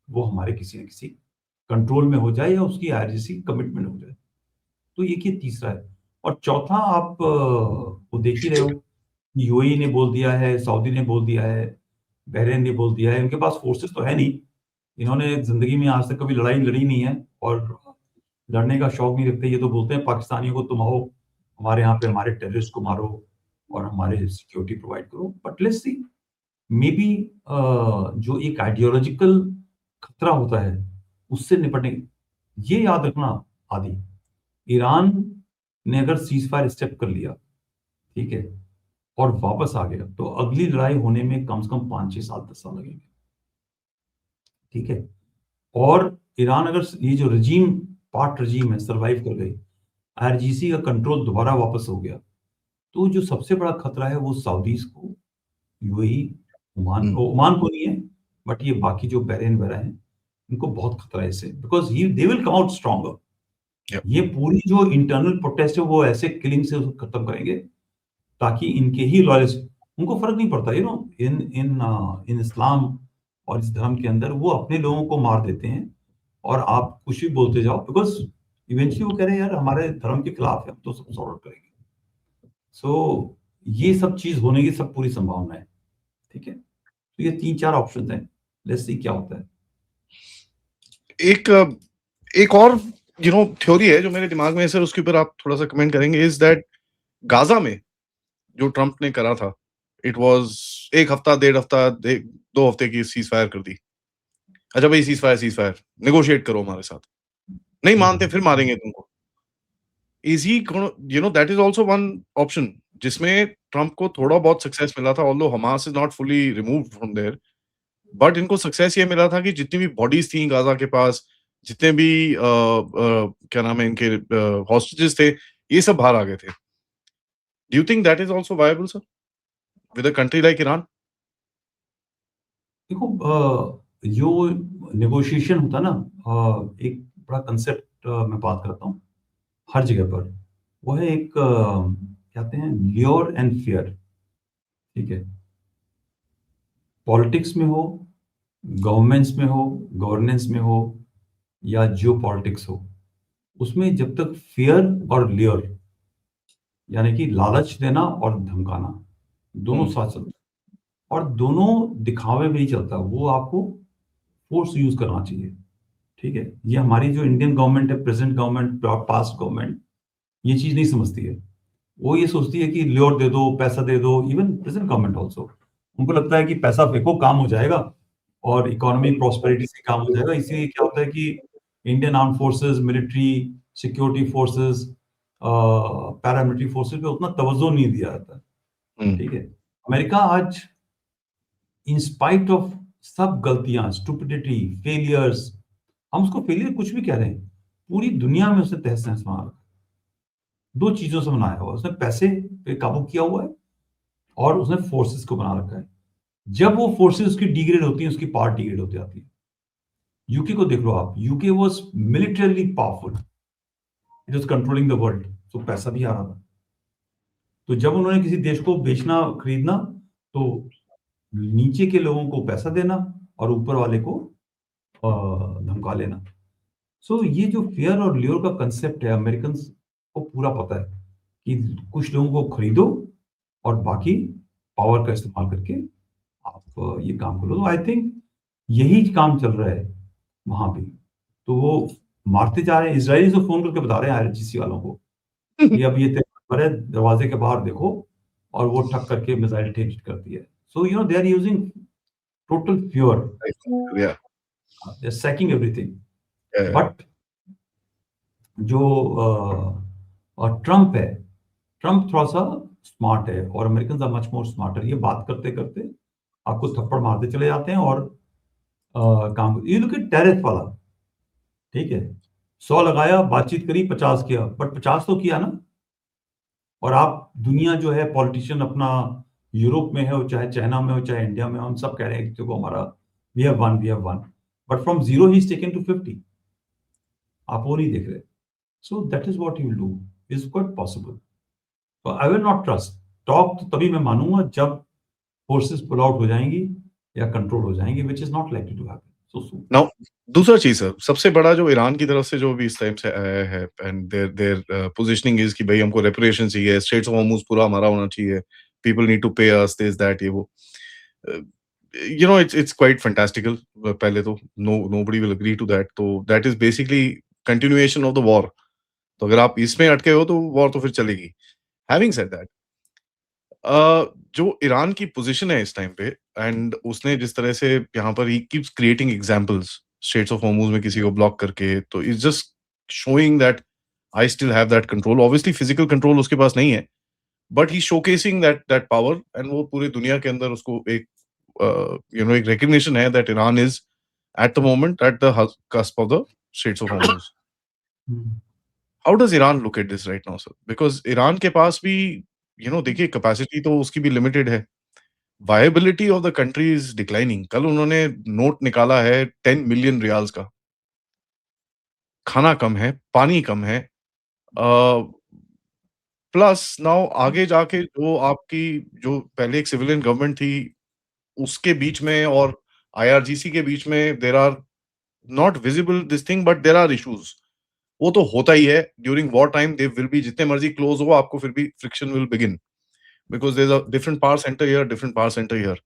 वो हमारे किसी न किसी कंट्रोल में हो जाए या उसकी आईआरजीसी कमिटमेंट हो जाए। तो ये तीसरा है। और चौथा, आप वो देख ही रहे हो, यूएई ने बोल दिया है, सऊदी ने बोल दिया है, बहरीन ने बोल दिया है, इनके पास फोर्सेस तो है नहीं, इन्होंने जिंदगी में आज तक कभी लड़ाई लड़ी नहीं है और लड़ने का शौक नहीं रखते। ये तो बोलते हैं पाकिस्तानियों को, तुम आओ हमारे यहाँ पे हमारे टेररिस्ट को मारो और हमारे सिक्योरिटी प्रोवाइड करो, but let's see, may be जो एक आइडियोलॉजिकल खतरा होता है उससे निपटने, ये याद रखना आदि, ईरान ने अगर सीज फायर स्टेप कर लिया, ठीक है, और वापस आ गया, तो अगली लड़ाई होने में कम से कम 5-6 साल 10 साल लगेंगे। ठीक है, और ईरान अगर ये जो रजीम, पार्ट रजीम है, सरवाइव कर गई, आईआरजीसी का कंट्रोल दोबारा वापस हो गया, तो जो सबसे बड़ा खतरा है वो सऊदीज को, यूएई, ओमान को नहीं है, बट ये बाकी जो बहरीन वगैरह हैं इनको बहुत खतरा है इससे, because they will come out stronger. ये पूरी जो इंटरनल प्रोटेस्ट है वो ऐसे किलिंग से उसको खत्म करेंगे ताकि इनके ही लॉयलिस्ट, उनको फर्क नहीं पड़ता, यू नो, इन इस्लाम और इस धर्म के अंदर वो अपने लोगों को मार देते हैं और आप कुछ भी बोलते जाओ, बिकॉज इवेंचुअली वो कह रहे हैं यार हमारे धर्म के खिलाफ है, हम तो सब सॉर्ट आउट करेंगे। सो ये सब चीज होने की सब पूरी संभावना है। ठीक है, तो ये 3-4 ऑप्शन हैं, लेट्स सी क्या होता है। एक और थ्योरी है जो मेरे दिमाग में है सर, उसके ऊपर आप थोड़ा सा कमेंट करेंगे, इज दैट गाजा में जो ट्रंप ने करा था, इट वाज 1 हफ्ता, 1.5 हफ्ता, 2 हफ्ते की सीज फायर कर दी। अच्छा भाई सीज़फायर नेगोशिएट करो हमारे साथ। नहीं मानते फिर मारेंगे तुमको। Is he gonna that is also one option जिसमें ट्रम्प को थोड़ा बहुत सक्सेस मिला था although Hamas is not fully removed from there but इनको सक्सेस ये मिला था कि जितनी भी बॉडीज़ थी गाज़ा के पास, जितने भी क्या नाम है इनके हॉस्टेजेस थे, ये सब बाहर आ गए थे। Do you think that is also viable sir with a country like Iran? देखो जो नेगोशिएशन होता है ना, एक बड़ा कंसेप्ट मैं बात करता हूँ हर जगह पर। वो है एक कहते हैं ल्योर एंड फियर। ठीक है? पॉलिटिक्स में हो, गवर्नमेंट्स में हो, गवर्नेंस में हो या जियोपॉलिटिक्स हो, उसमें जब तक फियर और ल्योर यानी कि लालच देना और धमकाना, दोनों हुँ, साथ चलते हैं। और दोनों दिखावे में नहीं चलता, वो आपको फोर्स यूज़ करना चाहिए। ठीक है? ये हमारी जो इंडियन गवर्नमेंट है, प्रेज़ेंट गवर्नमेंट, पास्ट गवर्नमेंट, ये चीज़ नहीं समझती है। वो ये सोचती है कि ल्योर दे दो, पैसा दे दो, इवन प्रेज़ेंट गवर्नमेंट ऑल्सो। उनको लगता है कि पैसा फेंको, काम हो जाएगा और इकोनॉमी प्रॉस्पेरिटी से काम हो जाएगा। इसीलिए क्या होता है कि Indian armed forces, military, security forces, paramilitary forces पे उतना तवज्जो नहीं दिया जाता है। हुँ, ठीक है? अमेरिका आज इन स्पाइट ऑफ सब गलतियाँ, स्टुपिडिटी, फेलियर्स, हम उसको फेलियर कुछ भी कह रहे हैं, पूरी दुनिया में उसने तहस-नहस बना रखा है। 2 चीज़ों से बनाया हुआ है, उसने पैसे पे काबू किया हुआ है और उसने फोर्सेस को बना रखा है। जब वो फोर्सेस उसकी डिग्रेड होती हैं, उसकी पावर डिग्रेड होती जाती है। यूके को देख लो आप, UK was militarily powerful, it was controlling the world, तो पैसा भी आ रहा था। तो जब उन्होंने किसी देश को बेचना, खरीदना, तो नीचे के लोगों को पैसा देना और ऊपर वाले को धमका लेना। सो ये जो फेयर और ल्योर का कंसेप्ट है, अमेरिकन्स को पूरा पता है कि कुछ लोगों को खरीदो और बाकी पावर का इस्तेमाल करके आप ये काम करो। तो आई थिंक यही काम चल रहा है वहाँ पे। तो वो मारते जा रहे हैं, इज़राइलीज़ तो फ़ोन करके बता रहे हैं आईआरजीसी वालों को कि अब ये तेरे घर है, दरवाजे के बाहर देखो, और वो ठक करके मिसाइल हिट करती है। So they are using total fury, या, दे आर सैकिंग एवरीथिंग। या, बट जो ट्रम्प है, ट्रम्प थोड़ा-सा स्मार्ट है और Americans are much more smarter. ये बात करते-करते आपको थप्पड़ मारते चले जाते हैं और काम ये लुक एट टैरिफ वाला, ठीक है? 100 लगाया, बातचीत करी, 50 किया, बट 50 तो किया ना। और आप दुनिया जो है पॉलिटिशियन अपना यूरोप में है, और चाहे चाइना में हो, चाहे इंडिया में हो, हम सब कह रहे हैं कि देखो हमारा we have one, but from 0 he is taken to 50। आप वो नहीं देख रहे। So that is what he will do, is quite possible. तो I will not trust. Talk तो तभी मैं मानूँगा जब फोर्सेस पुल आउट हो जाएँगी या कंट्रोल हो जाएँगी, which is not likely to happen so soon. Now दूसरा चीज़ सर, सबसे बड़ा जो ईरान की तरफ से जो अभी इस टाइम से आया है and there there positioning is कि भई हमको रेपरेशन चाहिए, स्ट्रेट्स ऑफ हॉर्मुज़ पूरा हमारा होना चाहिए, पीपल नीड टू पे अस दिस दैट ये वो। अ, इट्स क्वाइट फैंटास्टिकल पहले तो nobody will agree to that तो that is basically continuation of the war. तो अगर आप इसमें अटके हो तो वॉर तो फिर चलेगी। हैविंग सेड दैट जो ईरान की पोजीशन है इस टाइम पे एंड उसने जिस तरह से यहाँ पर ही keeps creating examples straits of Hormuz में किसी को ब्लॉक करके तो it's just showing that I still have that control obviously physical control उसके पास नहीं है but he showcasing that that power and वो पूरी दुनिया के अंदर उसको एक एक रिकग्निशन है that Iran is at the moment at the cusp of the Straits of Hormuz. Hmm. How does Iran look at this right now, sir? Because Iran के पास भी देखिए कैपेसिटी तो उसकी भी लिमिटेड है। Viability of the country is declining. कल उन्होंने note निकाला है 10 मिलियन रियाल्स का। खाना कम है, पानी कम है। प्लस नाउ आगे जाके जो आपकी जो पहले एक सिविलियन गवर्नमेंट थी, उसके बीच में और आईआरजीसी के बीच में there are not visible this thing but there are issues. वो तो होता ही है during war time they will be जितने मर्जी क्लोज हो आपको फिर भी friction will begin because there is a different power centre here, different power centre here.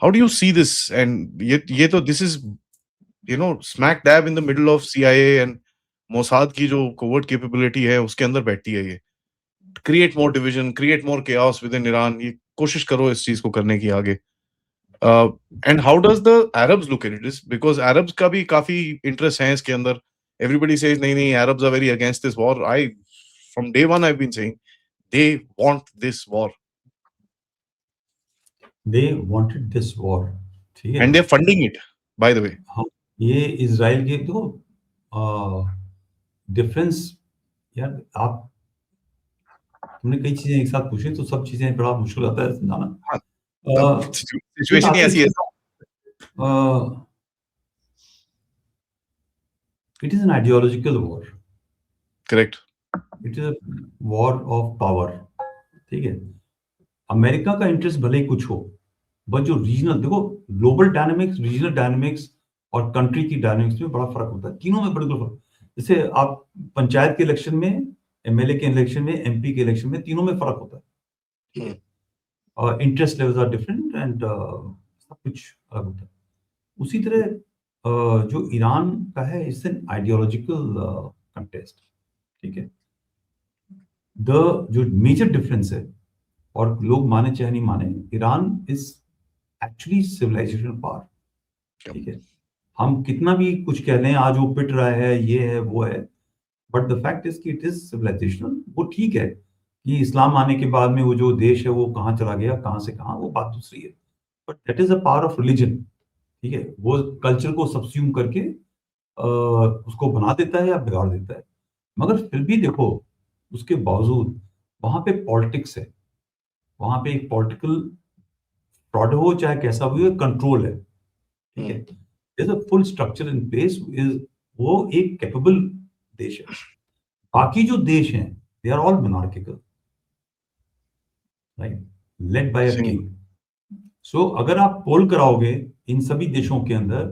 How do you see this and ये तो this is smack dab in the middle of CIA and Mossad की जो covert capability है उसके अंदर बैठती है ये। Create more division, create more chaos with in Iran. ये कोशिश करो इस चीज को करने की आगे। And how does the Arabs look at it? Because Arabs का भी काफी इंटरेस्ट है इसके अंदर. एवरीबडी सेज नहीं नहीं, Arabs are very against this war. I from day one I been saying they want this war they wanted this war, ठीक है. and they're funding it, by the way. हम ये Israel के तो difference, यार आप तुमने कई चीजें एक साथ पूछी तो सब चीजें बड़ा मुश्किल होता है समझाना. हाँ, एक सिचुएशन ही आखिरी ऐसी है. It is an ideological war, correct. It is war of power, ठीक है. अमेरिका का इंटरेस्ट भले ही कुछ हो, बट जो रीजनल, देखो ग्लोबल डायनामिक्स, रीजनल डायनामिक्स और कंट्री की डायनामिक्स में बड़ा फर्क होता है. तीनों में बड़ा फर्क. जैसे आप पंचायत के इलेक्शन में, एमएलए के इलेक्शन में, एमपी के इलेक्शन में, तीनों में फर्क होता है, ठीक है. Interest levels are different and सब कुछ अलग होता है. उसी तरह जो ईरान का है, इट्स एन आइडियोलॉजिकल कंटेस्ट, ठीक है. जो मेजर डिफरेंस है, और लोग माने चाहे नहीं माने, Iran is actually civilisation power, ठीक है. हम कितना भी कुछ कह लें, आज वो पिट रहा है, ये है वो है, बट द फैक्ट इज कि इट इज सिविलाइजेशनल. वो ठीक है कि इस्लाम आने के बाद में वो जो देश है वो कहाँ चला गया, कहाँ से कहाँ, वो बात दूसरी है. But that is a power of religion, ठीक है. वो कल्चर को सबस्यूम करके उसको बना देता है या बिगाड़ देता है. मगर फिर भी देखो, उसके बावजूद वहां पे पॉलिटिक्स है, वहां पे एक पॉलिटिकल फ्रॉड हो चाहे कैसा भी हो, कंट्रोल है, ठीक है. There's a full structure in place. वो एक कैपेबल देश है. बाकी जो देश हैं, they are all monarchical, right, led by a king. So अगर आप पोल कराओगे इन सभी देशों के अंदर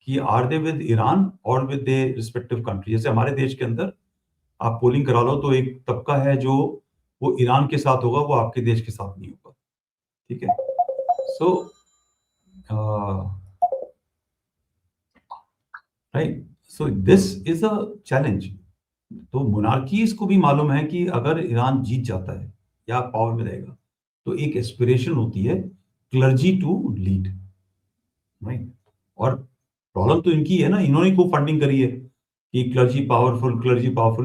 कि आर दे विद ईरान और विद दे रिस्पेक्टिव कंट्री, जैसे हमारे देश के अंदर आप पोलिंग करा लो तो एक तबका है जो वो ईरान के साथ होगा, वो आपके देश के साथ नहीं होगा, ठीक है. So right, so this is a challenge. तो मोनार्कीज को भी मालूम है कि अगर ईरान जीत जाता है या पावर में रहेगा, तो एक एस्पिरेशन होती है क्लर्जी टू लीड, राइट. और प्रॉब्लम तो इनकी है ना, इन्होंने खूब फंडिंग करी है कि क्लर्जी पावरफुल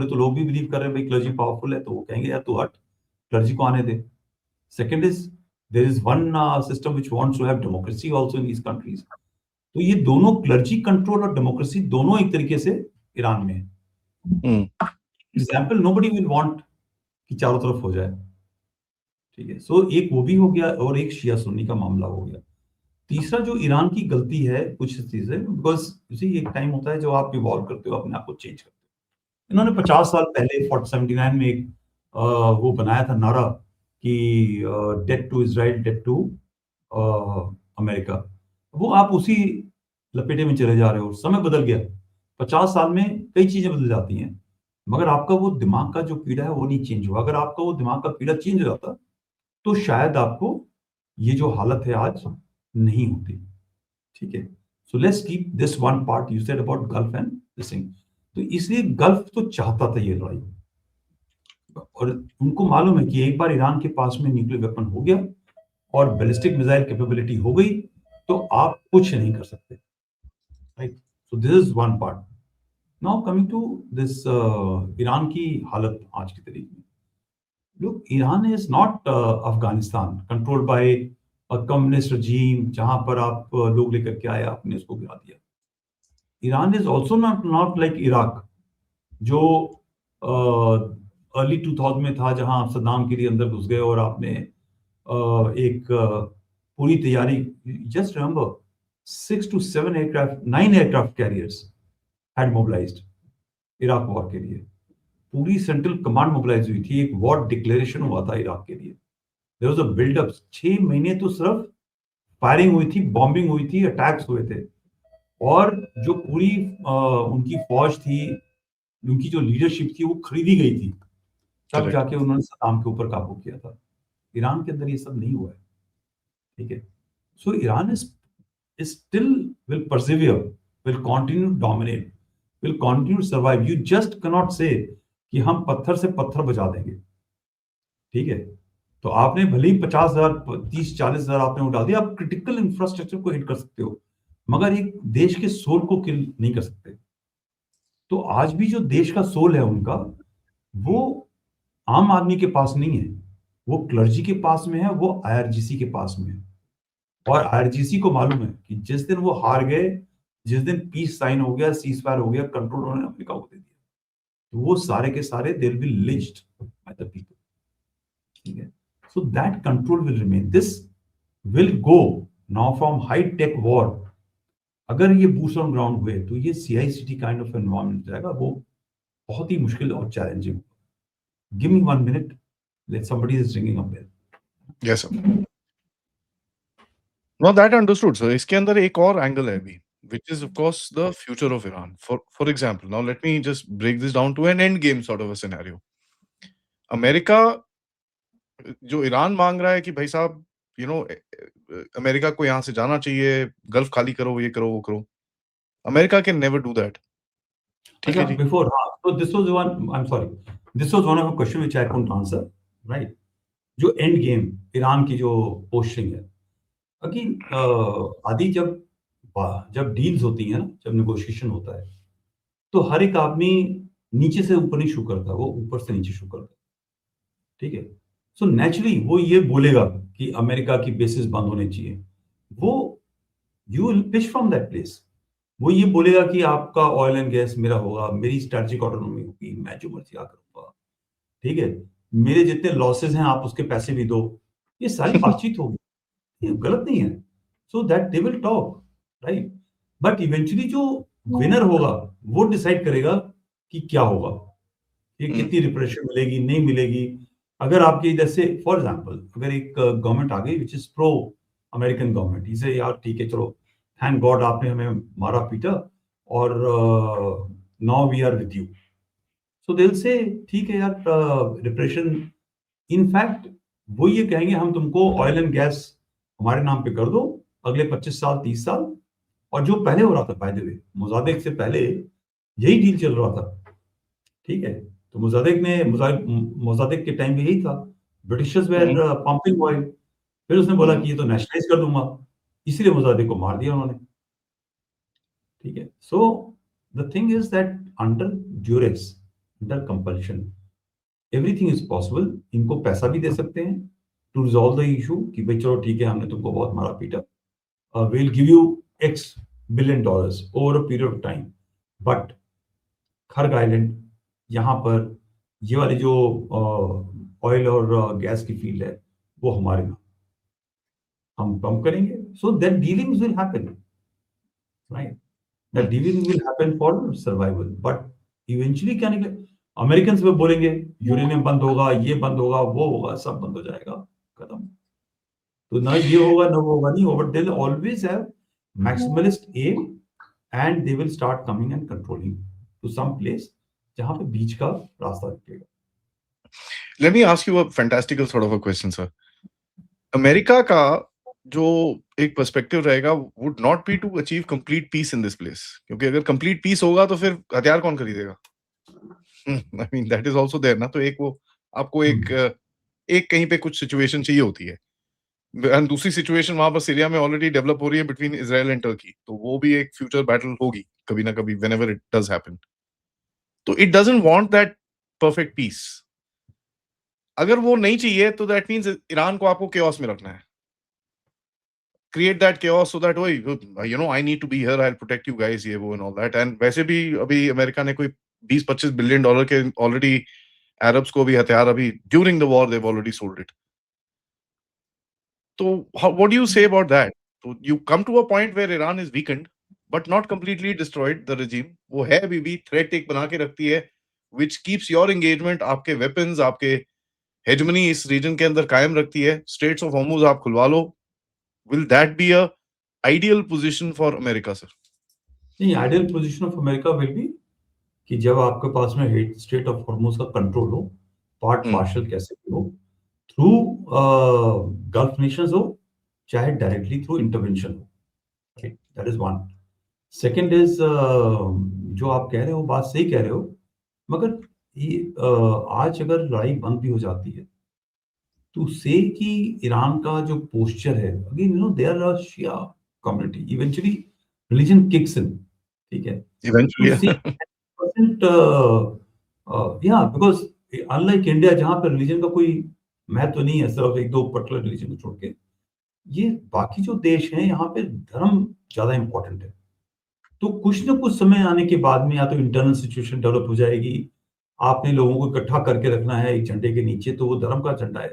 है, तो लोग भी बिलीव कर रहे हैं भाई क्लर्जी पावरफुल है, तो वो कहेंगे यार तू हट, क्लर्जी को आने दे. Second is, there is one system which wants to have democracy also in these countries. तो ये दोनों, क्लर्जी कंट्रोल और डेमोक्रेसी, दोनों एक तरीके से ईरान में है. एग्जाम्पल, नोबडी विल वांट कि चारों तरफ हो जाए, ठीक है. सो एक वो भी हो गया, और एक शिया सुन्नी का मामला हो गया. तीसरा जो ईरान की गलती है कुछ चीजें, बिकॉज इसी एक टाइम होता है जो आप इवॉल्व करते हो, अपने आप को चेंज करते हो. इन्होंने 50 साल पहले 79 में एक वो बनाया था नारा कि death to Israel, death to America. वो आप उसी लपेटे में चले जा रहे हो. समय बदल गया, 50 साल में कई चीजें बदल जाती हैं, मगर आपका वो दिमाग का जो कीड़ा है वो नहीं चेंज हुआ. अगर आपका वो दिमाग का कीड़ा चेंज हो जाता, तो शायद आपको ये जो हालत है आज नहीं होती, ठीक है. So let's keep this one part you said about gulf and this thing. तो इसलिए गल्फ तो चाहता था ये लड़ाई, और उनको मालूम है कि एक बार ईरान के पास में न्यूक्लियर वेपन हो गया और बैलिस्टिक मिसाइल कैपेबिलिटी हो गई, तो आप कुछ नहीं कर सकते, right. So this is one part. Now coming to this Iran की हालत आज की तारीख में. Look, Iran is not Afghanistan controlled by a communist regime जहां पर आप लोग लेकर के आए, आपने उसको गिरा दिया. Iran is also not like Iraq जो अर्ली 2000 में था, जहां आप सद्दाम के लिए अंदर घुस गए और आपने एक पूरी तैयारी. Just remember 6 to 7 aircraft, 9 aircraft carriers had mobilised Iraq war के लिए. पूरी सेंट्रल कमांड मोबिलाइज हुई थी, एक वॉर डिक्लेरेशन हुआ था इराक के लिए. There was a buildup. 6 महीने तो सिर्फ फायरिंग हुई थी, बॉम्बिंग हुई थी, अटैक्स हुए थे, और जो पूरी उनकी फौज थी, उनकी जो लीडरशिप थी, वो खरीदी गई थी, तब जाके उन्होंने सद्दाम के ऊपर काबू किया था. ईरान के अंदर ये सब नहीं हुआ है, ठीक है. So Iran is still will persevere, will continue dominate, will continue survive. You just can not say कि हम पत्थर से पत्थर बजा देंगे, ठीक है. तो आपने भले ही 50,000 30-40,000 आपने उड़ा दिया, आप क्रिटिकल इंफ्रास्ट्रक्चर को हिट कर सकते हो, मगर एक देश के सोल को किल नहीं कर सकते। तो आज भी जो देश का सोल है उनका, वो आम आदमी के पास नहीं है, वो क्लर्जी के पास में है, वो आईआरजीसी के पास में है। और आईआरजीसी को मालूम है कि जिस दिन वो हार गए, जिस दिन पीस साइन हो गया, सीज फायर हो गया, कंट्रोल उन्होंने अमेरिका को दे दिया, तो वो सारे के सारे दे will B lynched by the people. ठीक है, so that control will remain, this will go now from high tech war. अगर ये बूट्स ऑन ग्राउंड हुए तो ये सीआईसीटी काइंड ऑफ एनवायरनमेंट जाएगा, वो बहुत ही मुश्किल और challenging. Give me 1 minute, let somebody is ringing a bell. Yes sir. No that understood sir. इसके अंदर एक और एंगल है अभी, which is of course the future of Iran. For example, now let me just break this down to an end game sort of a scenario. America जो Iran मांग रहा है कि भाई साहब, यू नो, अमेरिका को यहाँ से जाना चाहिए, गल्फ खाली करो, ये करो, वो करो। America can never do that. ठीक अच्छा, है जी। before, so this was one, I'm sorry, this was one of a question which I couldn't answer, right? जो एंड गेम ईरान की जो पोस्टिंग है, अगेन आदि जब डील्स होती हैं ना, जब नेगोशिएशन होता है, तो हर एक आदमी नीचे से ऊपर नहीं शू करता, वो ऊपर से नीचे शू करता है। ठीक है, सो नेचुरली वो ये बोलेगा कि अमेरिका की बेसिस बंद होने चाहिए, वो you will pitch from that place. वो ये बोलेगा कि आपका ऑयल एंड गैस मेरा होगा, मेरी स्ट्रेटेजिक ऑटोनॉमी होगी, मैं जो मर्जी करूंगा। ठीक है, मेरे जितने लॉसेस हैं आप उसके पैसे भी दो, ये सारी बातचीत होगी, ये गलत नहीं है। So that they will talk, right? But eventually जो विनर होगा वो डिसाइड करेगा कि क्या होगा, ये कितनी रिप्रेशन मिलेगी, नहीं मिलेगी। अगर आपके इधर से फॉर एग्जांपल अगर एक गवर्नमेंट आ गई which is pro American government, इसे यार ठीक है, चलो थैंक गॉड आपने हमें मारा पीटा और now we are with you, so दिल से ठीक है यार, रिप्रेशन, इनफैक्ट वो ये कहेंगे हम तुमको ऑयल एंड गैस हमारे नाम पे कर दो अगले 25 साल 30 साल। और जो पहले हो रहा था, बाय द वे, मोजादेक से पहले यही डील चल रहा था। ठीक है, तो मोजादेक के टाइम भी यही था, ब्रिटिशर्स वेर पंपिंग ऑयल, फिर उसने बोला कि ये तो नेशनलाइज कर दूंगा, इसीलिए मोजादेक को मार दिया उन्होंने। ठीक है, so the thing is that under duress, under compulsion, everything is possible. इनको पैसा भी दे सकते हैं टू रिजॉल्व द इशू कि भाई चलो ठीक है, हमने तुमको बहुत मारा पीटा, will give you x billion dollars over a period of time, but खर्ग island, यहाँ पर ये वाली जो ऑयल और गैस की फील्ड है वो हमारे नाम, हम पंप करेंगे, so that dealings will happen, right? That dealing will happen for survival, but eventually क्या निकले, अमेरिकन में बोलेंगे यूरेनियम बंद होगा, ये बंद होगा, वो होगा, सब बंद हो जाएगा, खत्म। तो ना ये होगा ना वो होगा, नहीं होगा, they will always have maximalist aim and they will start coming and controlling to some place जहां पे बीच का रास्ता निकलेगा। Let me ask you a fantastical sort of a question sir. America का जो एक पर्सपेक्टिव रहेगा would not be to achieve complete peace in this place, क्योंकि अगर कंप्लीट पीस होगा तो फिर हथियार कौन खरीदेगा? I mean that is also there ना। तो एक वो आपको एक कहीं पे कुछ सिचुएशन चाहिए होती है, एंड दूसरी सिचुएशन वहां पर सीरिया में ऑलरेडी डेवलप हो रही है बिटवीन इजराइल एंड टर्की, तो वो भी एक फ्यूचर बैटल होगी कभी ना कभी, व्हेनेवर इट डज हैपन। तो it doesn't want that perfect peace. अगर वो नहीं चाहिए तो दैट मींस ईरान को आपको chaos में रखना है, create that chaos so that, I need to be here, I'll protect you guys, ये वो and all that। and वैसे भी अभी अमेरिका ने कोई 20-25 बिलियन डॉलर के ऑलरेडी अरब्स को भी हथियार अभी during the war they've already sold it। तो what do you say about that? तो you come to a point where Iran is weakened but not completely destroyed the regime। वो है अभी भी थ्रेट एक बना के रखती है, which keeps your engagement, आपके weapons, आपके हेजमनी इस रीजन के अंदर कायम रखती है। स्ट्रेट्स ऑफ हॉर्मुज आप खुलवा लो। Will that be a ideal position for America sir? नहीं, ideal position of America will be कि जब आपके पास में हेड स्टेट ऑफ हॉर्मुज का कंट्रोल हो, पार्शियल कैसे भी हो, थ्रू गल्फ नेशंस हो, चाहे डायरेक्टली थ्रू इंटरवेंशन हो, that is one. Second is, जो आप कह रहे हो बात सही कह रहे हो, मगर ये आज अगर लड़ाई बंद भी हो जाती है टू से कि ईरान का जो पोस्चर है, again they are a Shia community, eventually religion kicks in, ठीक है? टू इवेंचुअली सी परसेंट या बिकॉज़ अनलाइक इंडिया जहाँ पे रिलीजन का कोई महत्व नहीं है, सिर्फ 1-2 पर्टिकुलर रिलीजन को छोड़ के, ये बाकी जो देश हैं यहाँ पे धर्म ज़्यादा इम्पोर्टेंट है। तो कुछ न कुछ समय आने के बाद में या तो इंटरनल सिचुएशन डेवलप हो जाएगी, आपने लोगों को इकट्ठा करके रखना है एक झंडे के नीचे, तो वो धर्म का झंडा है।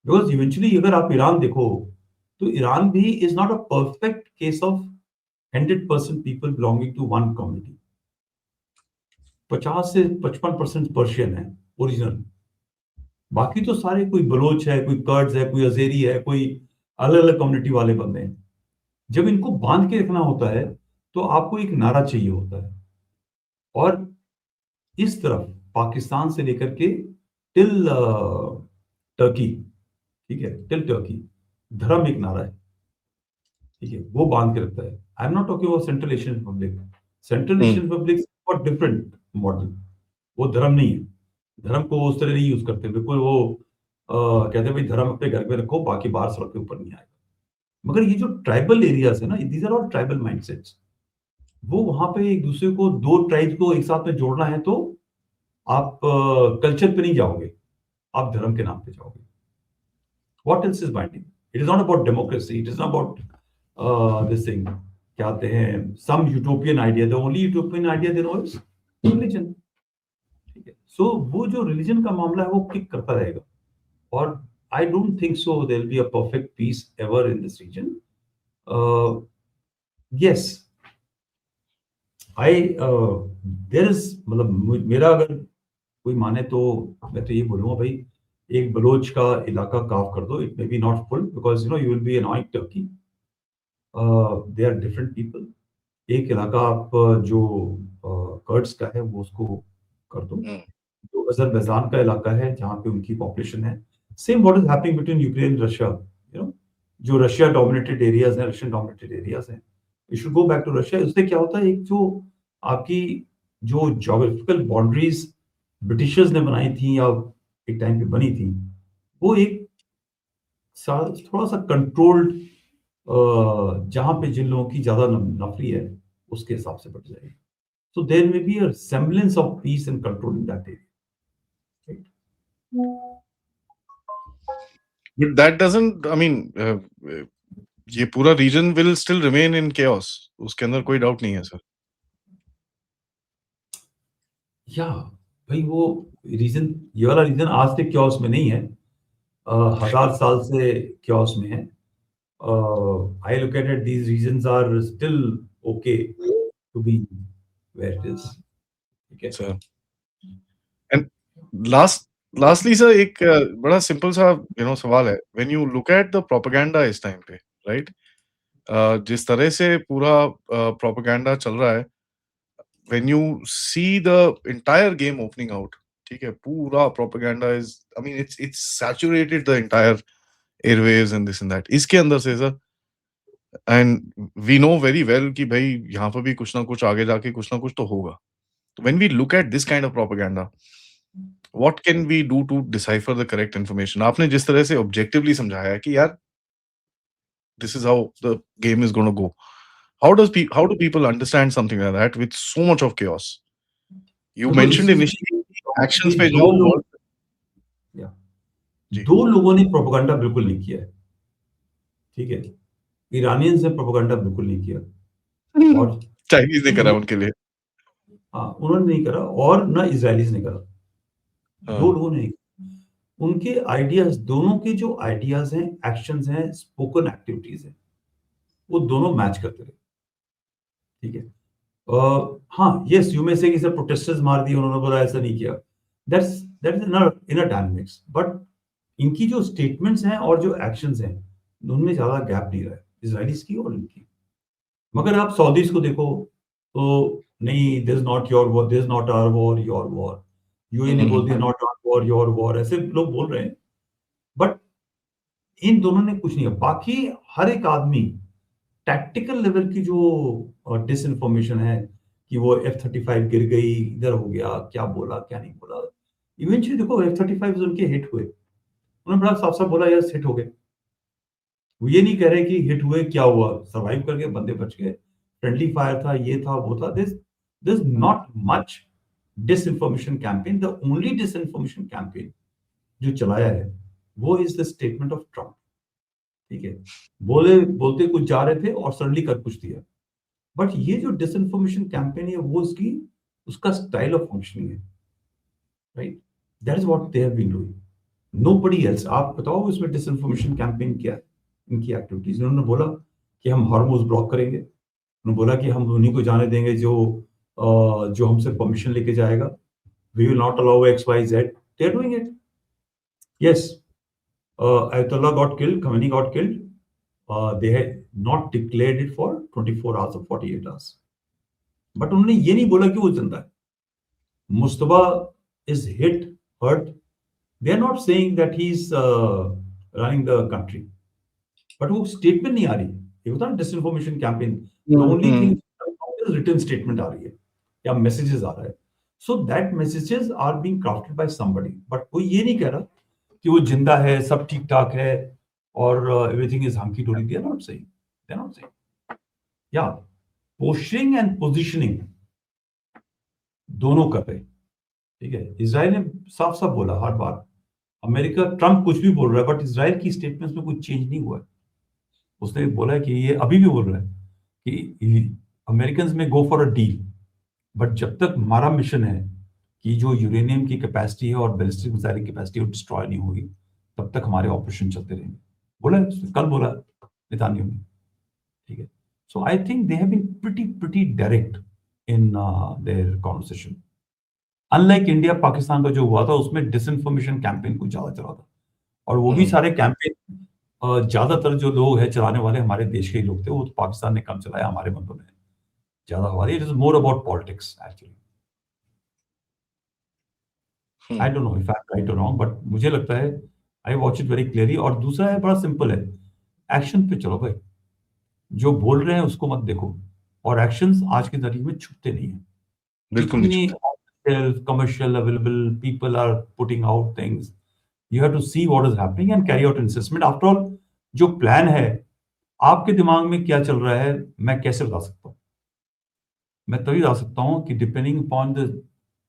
बिकॉज़ इवेंचुअली अगर आप ईरान देखो, तो ईरान भी is not a perfect case of 100% people belonging to one community. 50 से 55% पर्शियन है ओरिजिनल। बाकी तो सारे कोई बलोच है, कोई कर्ड्स है, कोई अज़ेरी है, कोई अलग-अलग कम्युनिटी वाले बंदे हैं। जब इनको बाँध के रखना होता है, तो आपको एक नारा चाहिए होता है। और इस तरफ पाकिस्तान से लेकर के टिल टर्की, ठीक है? टिल टर्की, धर्म एक नारा है, ठीक है? वो बाँध के रखता है। I am not talking about central Asian Republic. Central hmm, Asian Republic बहुत डिफरेंट मॉडल। वो धर्म नहीं है। धर्म को उस तरह नहीं यूज़ करते। बिल्कुल वो कहते हैं भाई धर्म अपने घर में रखो, बाकी बाहर सड़क के ऊपर नहीं आएगा। मगर ये जो ट्राइबल एरियाज़ है ना, these are all tribal mindsets. वो वहाँ पे एक दूसरे को 2 ट्राइब्स को एक साथ में जोड़ना है, तो आप कल्चर पे नहीं जाओगे, आप धर्म के नाम पे जाओगे। What else is binding? It is not about democracy, it is not about this thing, क्या कहते हैं, some utopian idea. The only utopian idea they know is religion, ठीक है? सो वो जो रिलीजन का मामला है वो किक करता रहेगा। और I don't think so there will be a perfect peace ever in this region. Yes, I there is, मतलब मेरा अगर कोई माने तो मैं तो ये बोलूँगा भाई, एक बलोच का इलाका कार्व कर दो। It may be not full because you will be annoying Turkey. They are different people. एक इलाका आप जो कर्ड्स का है वो उसको कर दो। हुँ, जो अज़रबैजान का इलाका है जहाँ पे उनकी पॉपुलेशन है, same what is happening between Ukraine and Russia, जो रशिया डोमिनेटेड एरियाज़ हैं, रशियन डोमिनेटेड एरियाज़ हैं। You should go back to Russia. उससे क्या होता है, एक जो आपकी जो ज्योग्राफिकल बाउंड्रीज़ ब्रिटिशर्स ने बनाई थी या एक टाइम पे बनी थी, वो एक सा थोड़ा-सा कंट्रोल्ड, जहाँ पे जिन लोगों की ज़्यादा न नफरी है, उसके हिसाब से बढ़ जाएगी। So there may be a semblance of peace and control in that area, right? But that doesn't I mean ये पूरा region will still remain in chaos, उसके अंदर कोई डाउट नहीं है सर। या भाई वो रीजन, ये वाला रीजन आज तक क्योस में नहीं है, 1000 साल से क्योस में है। I look at it, these regions are still okay to be where it is, ठीक है? सर एंड लास्टली सर एक बड़ा सिंपल सा सवाल है, when you look at the propaganda इस टाइम पे, राइट? जिस तरह से पूरा प्रोपेगेंडा चल रहा है, when you see the entire game opening out, ठीक है, पूरा propaganda is I mean it's saturated the entire airwaves and this and that, इसके अंदर से sir, and we know very well कि भाई यहाँ पर भी कुछ ना कुछ आगे जाके कुछ ना कुछ तो होगा। तो when we look at this kind of propaganda, what can we do to decipher the correct information? आपने जिस तरह से ऑब्जेक्टिवली समझाया है कि यार this is how the game is going to go. How do people understand something like that with so much of chaos? You देखो इस mentioned चीज initially कि actions पे जो दो लोग, work या जी, दो लोगों ने प्रोपेगेंडा बिल्कुल नहीं किया है, ठीक है? ईरानियंस ने प्रोपेगेंडा बिल्कुल नहीं किया, और चाइनीज ने करा उन्होंने, उनके लिए। हाँ, उन्होंने नहीं करा और ना इजरायलीज ने करा। दो हाँ, लोगों ने, उनके आइडियाज, दोनों के जो आइडियाज हैं, एक्शंस हैं, स्पोकन एक्टिविटीज हैं, वो दोनों मैच करते रहे, ठीक है? हाँ, यस, यू मे से कि सर प्रोटेस्टर्स मार दिए उन्होंने, बोला ऐसा नहीं किया। That is in a dynamics, but इनकी जो स्टेटमेंट्स हैं और जो एक्शंस हैं, उनमें ज्यादा गैप नहीं रहा है, इजराइलीज की और इनकी। मगर आप सऊदीज को देखो, तो नहीं, this not your war, this not our war, your war. UAE ने बोल हम्म, दिया not our war, your war, ऐसे लोग बोल रहे हैं। बट इन दोनों ने कुछ नहीं किया। बाकी हर एक आदमी टैक्टिकल लेवल की जो डिस इन्फॉर्मेशन है कि वो F-35 गिर गई, इधर हो गया, क्या बोला क्या नहीं बोला, इवेंचुअली देखो F-35 उनके हिट हुए, उन्होंने बड़ा साफ-साफ बोला यस हिट हो गए। वो ये नहीं कह रहे कि हिट हुए क्या हुआ? सर्वाइव कर गए, बंदे बच गए। फ्रेंडली फायर था, ये था, वो था। This not much disinformation campaign. The only disinformation campaign जो चलाया है, वो is the statement of Trump. ठीक है? बोलते कुछ जा रहे थे और सडनली कर कुछ दिया। बट ये जो डिसइन्फॉर्मेशन कैंपेन है, वो उसका स्टाइल ऑफ फंक्शनिंग है, right? That is what they have been doing. Nobody else. आप बताओ इसमें डिसइन्फॉर्मेशन कैंपेन क्या है? इनकी एक्टिविटीज। उन्होंने बोला कि हम हॉर्मोज ब्लॉक करेंगे। उन्होंने बोला कि हम उन्हीं को जाने देंगे जो हमसे परमिशन लेके जाएगा। We will not allow X Y Z. They are doing it. Yes, Ayatollah got killed, Khamenei got killed. They had not declared it for 24 hours or 48 hours. But उन्होंने ये नहीं बोला कि वो जिंदा है। Mustafa is hurt. They are not saying that he's running the country. But वो statement नहीं आ रही। ये होता है disinformation campaign. The only thing is written statement आ रही है या मैसेजेस आ रहा है। So that messages are being crafted by somebody. But कोई ये नहीं कह रहा कि वो जिंदा है, सब ठीक ठाक है और everything is hunky dory. They are not saying. या पोस्टरिंग एंड पोजीशनिंग दोनों कर रहे। ठीक है? इजराइल ने साफ साफ बोला हर बार। अमेरिका, ट्रम्प कुछ भी बोल रहा है, बट इजराइल की स्टेटमेंट्स में कुछ चेंज नहीं हुआ है। उसने बोला है कि ये अभी भी बोल रहा है कि अमेरिकन में go for a deal, but जब तक हमारा मिशन है कि जो यूरेनियम की कैपेसिटी है और बैलिस्टिक मिसाइल की कैपेसिटी वो डिस्ट्रॉय नहीं होगी, तब तक हमारे ऑपरेशन चलते रहेंगे। बोला है, कल बोला नेतान्याहू ने। ठीक है? So I think they have been pretty direct in their conversation. Unlike India Pakistan का जो हुआ था, उसमें डिसइन्फॉर्मेशन कैंपेन कुछ ज्यादा चला था, और वो भी सारे कैंपेन ज्यादातर जो लोग हैं चलाने वाले हमारे देश के ही लोग थे। वो तो पाकिस्तान ने कम चलाया, हमारे बंदों ने ज्यादा हुआ। It is more about politics actually. I don't know if I am right और रॉन्ग, बट मुझे लगता है I watch it very clearly. और दूसरा है, बड़ा सिंपल है, एक्शन पे चलो भाई। जो बोल रहे हैं उसको मत देखो, और एक्शंस आज की तारीख में छुपते नहीं है। बिल्कुल नहीं जितनी छुपते। commercial available people are putting out things, you have to see what is happening and carry out an assessment. After all, जो प्लान है, आपके दिमाग में क्या चल रहा है, मैं कैसे बता सकता हूँ? मैं तभी बता सकता हूँ कि डिपेंडिंग अपॉन द,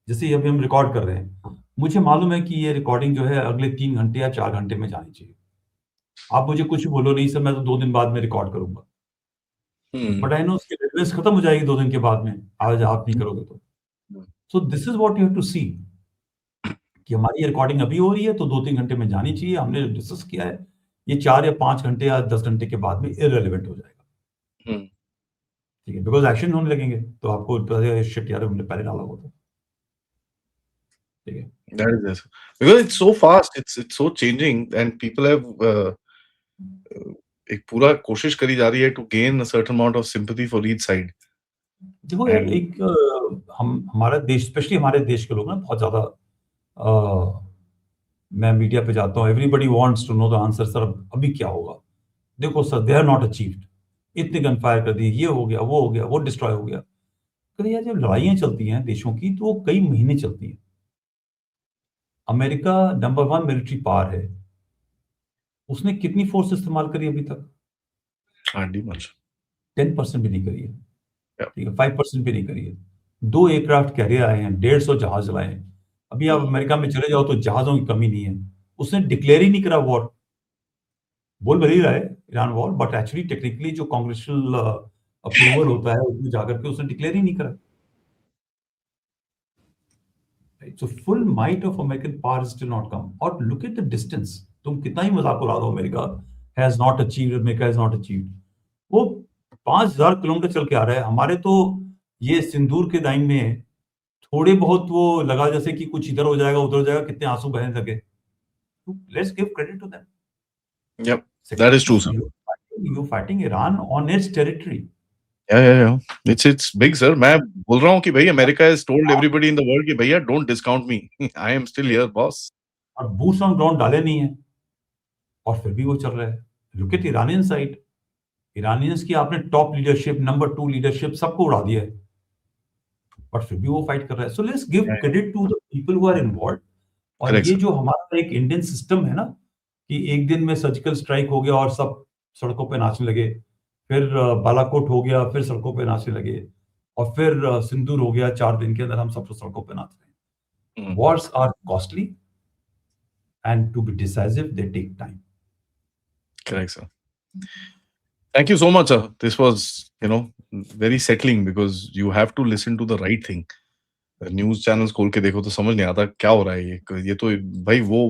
जैसे अभी हम रिकॉर्ड कर रहे हैं, मुझे मालूम है कि ये रिकॉर्डिंग जो है अगले 3 घंटे या 4 घंटे में जानी चाहिए। आप मुझे कुछ बोलो नहीं सर, मैं तो 2 दिन बाद में रिकॉर्ड करूंगा, बट आई नो उसकी रेलेवेंस खत्म हो जाएगी 2 दिन के बाद में, आज आप नहीं करोगे तो। So this is what you have to see कि हमारी रिकॉर्डिंग अभी हो रही है तो 2-3 घंटे में जानी चाहिए। हमने डिस्कस किया है, ये 4 या 5 घंटे या 10 घंटे के बाद में इररिलेवेंट हो जाएगा। ठीक है? बिकॉज एक्शन होने लगेंगे तो आपको पता है शिट यार हमने पहले डाला होता। ठीक है? That is yes. Because it's so fast, it's so changing, and people have एक पूरा कोशिश करी जा रही है to gain a certain amount of sympathy for each side. देखो यार, एंड एक हम हमारा देश, स्पेशली हमारे देश के लोग ना बहुत ज्यादा, मैं मीडिया पे जाता हूँ, everybody wants to know the answer. Sir अभी क्या होगा? देखो sir, they are not achieved, इतने गन फायर कर दिए, ये हो गया, वो हो गया, वो डिस्ट्रॉय हो गया। तो यार जब लड़ाइयाँ चलती हैं देशों की तो वो कई महीने चलती हैं। अमेरिका नंबर 1 मिलिट्री पावर है, उसने कितनी फोर्स इस्तेमाल करी अभी तक? Hardly much. 10% भी नहीं करी है। Yeah. ठीक है? 5% भी नहीं करी है। 2 एयरक्राफ्ट कैरियर आए हैं, 150 जहाज लाए हैं। अभी आप अमेरिका में चले जाओ तो जहाजों की कमी नहीं है। उसने डिक्लेयर ही नहीं करा वॉर। बोल भले ही रहा है Iran war, but actually technically जो कांग्रेचुअल अप्रूवल होता है उसमें जाकर के उसने डिक्लेयर ही नहीं करा। So full might of American power still not come. और लुक एट द डिस्टेंस। तुम कितना ही मजाक उड़ा दो, America has not achieved, America has not achieved, वो 5000 किलोमीटर चल के आ रहा है। हमारे तो ये सिंदूर के दाइन में थोड़े बहुत वो लगा जैसे कि कुछ इधर हो जाएगा उधर हो जाएगा, कितने आंसू बहने लगे। Let's give credit to them. Yep, that is true, sir. You're fighting Iran on its territory. Yeah. It's big, sir. मैं बोल रहा हूँ कि भाई America has told everybody in the world कि भैया don't discount me. I am still here, boss. और boots on ground डाले नहीं है, और फिर भी वो चल रहा है। Look at Iranian side. Iranians की आपने टॉप लीडरशिप, नंबर 2 लीडरशिप सबको उड़ा दिया है, बट फिर भी वो फाइट कर रहा है। So let's give credit to the people who are involved. और Correct, ये sir. जो हमारा एक इंडियन सिस्टम है ना, कि एक दिन में सर्जिकल स्ट्राइक हो गया और सब सड़कों पे नाचने लगे, फिर बालाकोट हो गया, फिर सड़कों पे नाचने लगे, और फिर सिंदूर हो गया, 4 दिन के अंदर हम सब सड़कों पे नाच रहे हैं। Wars are costly and to be decisive they take time. Correct, sir. Thank you so much, sir. This was, very settling because you have to listen to the right thing. News channels खोल के देखो तो समझ नहीं आता क्या हो रहा है ये तो भाई वो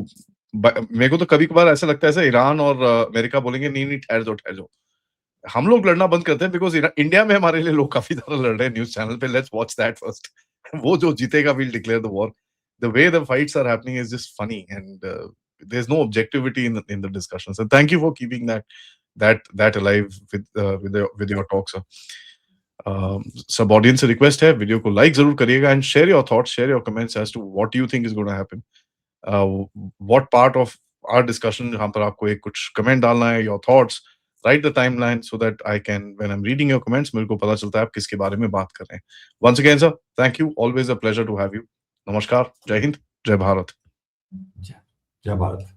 मेरे को तो कभी-कभार ऐसा लगता है ऐसे ईरान और अमेरिका बोलेंगे नहीं ठहर जाओ। हम लोग लड़ना बंद करते हैं बिकॉज़ इंडिया में हमारे लिए लोग काफ़ी ज़्यादा लड़ रहे हैं न्यूज़ चैनल पे, लेट्स वॉच दैट फर्स्ट। वो जो जीतेगा will declare the war. The way the fights are happening is just funny and there is no objectivity in the discussions. And thank you for keeping that alive with your talk, sir. सब audience से request है, video को like जरूर करिएगा and share your thoughts, share your comments as to what you think is gonna happen, what part of our discussion जहां पर आपको एक कुछ कमेंट डालना है, your thoughts, write the timeline so that I can, when I'm reading your comments, मेरे को पता चलता है आप किसके बारे में बात कर रहे हैं। Once again, sir, thank you. Always a pleasure to have you. नमस्कार, जय हिंद, जय भारत। जय भारत।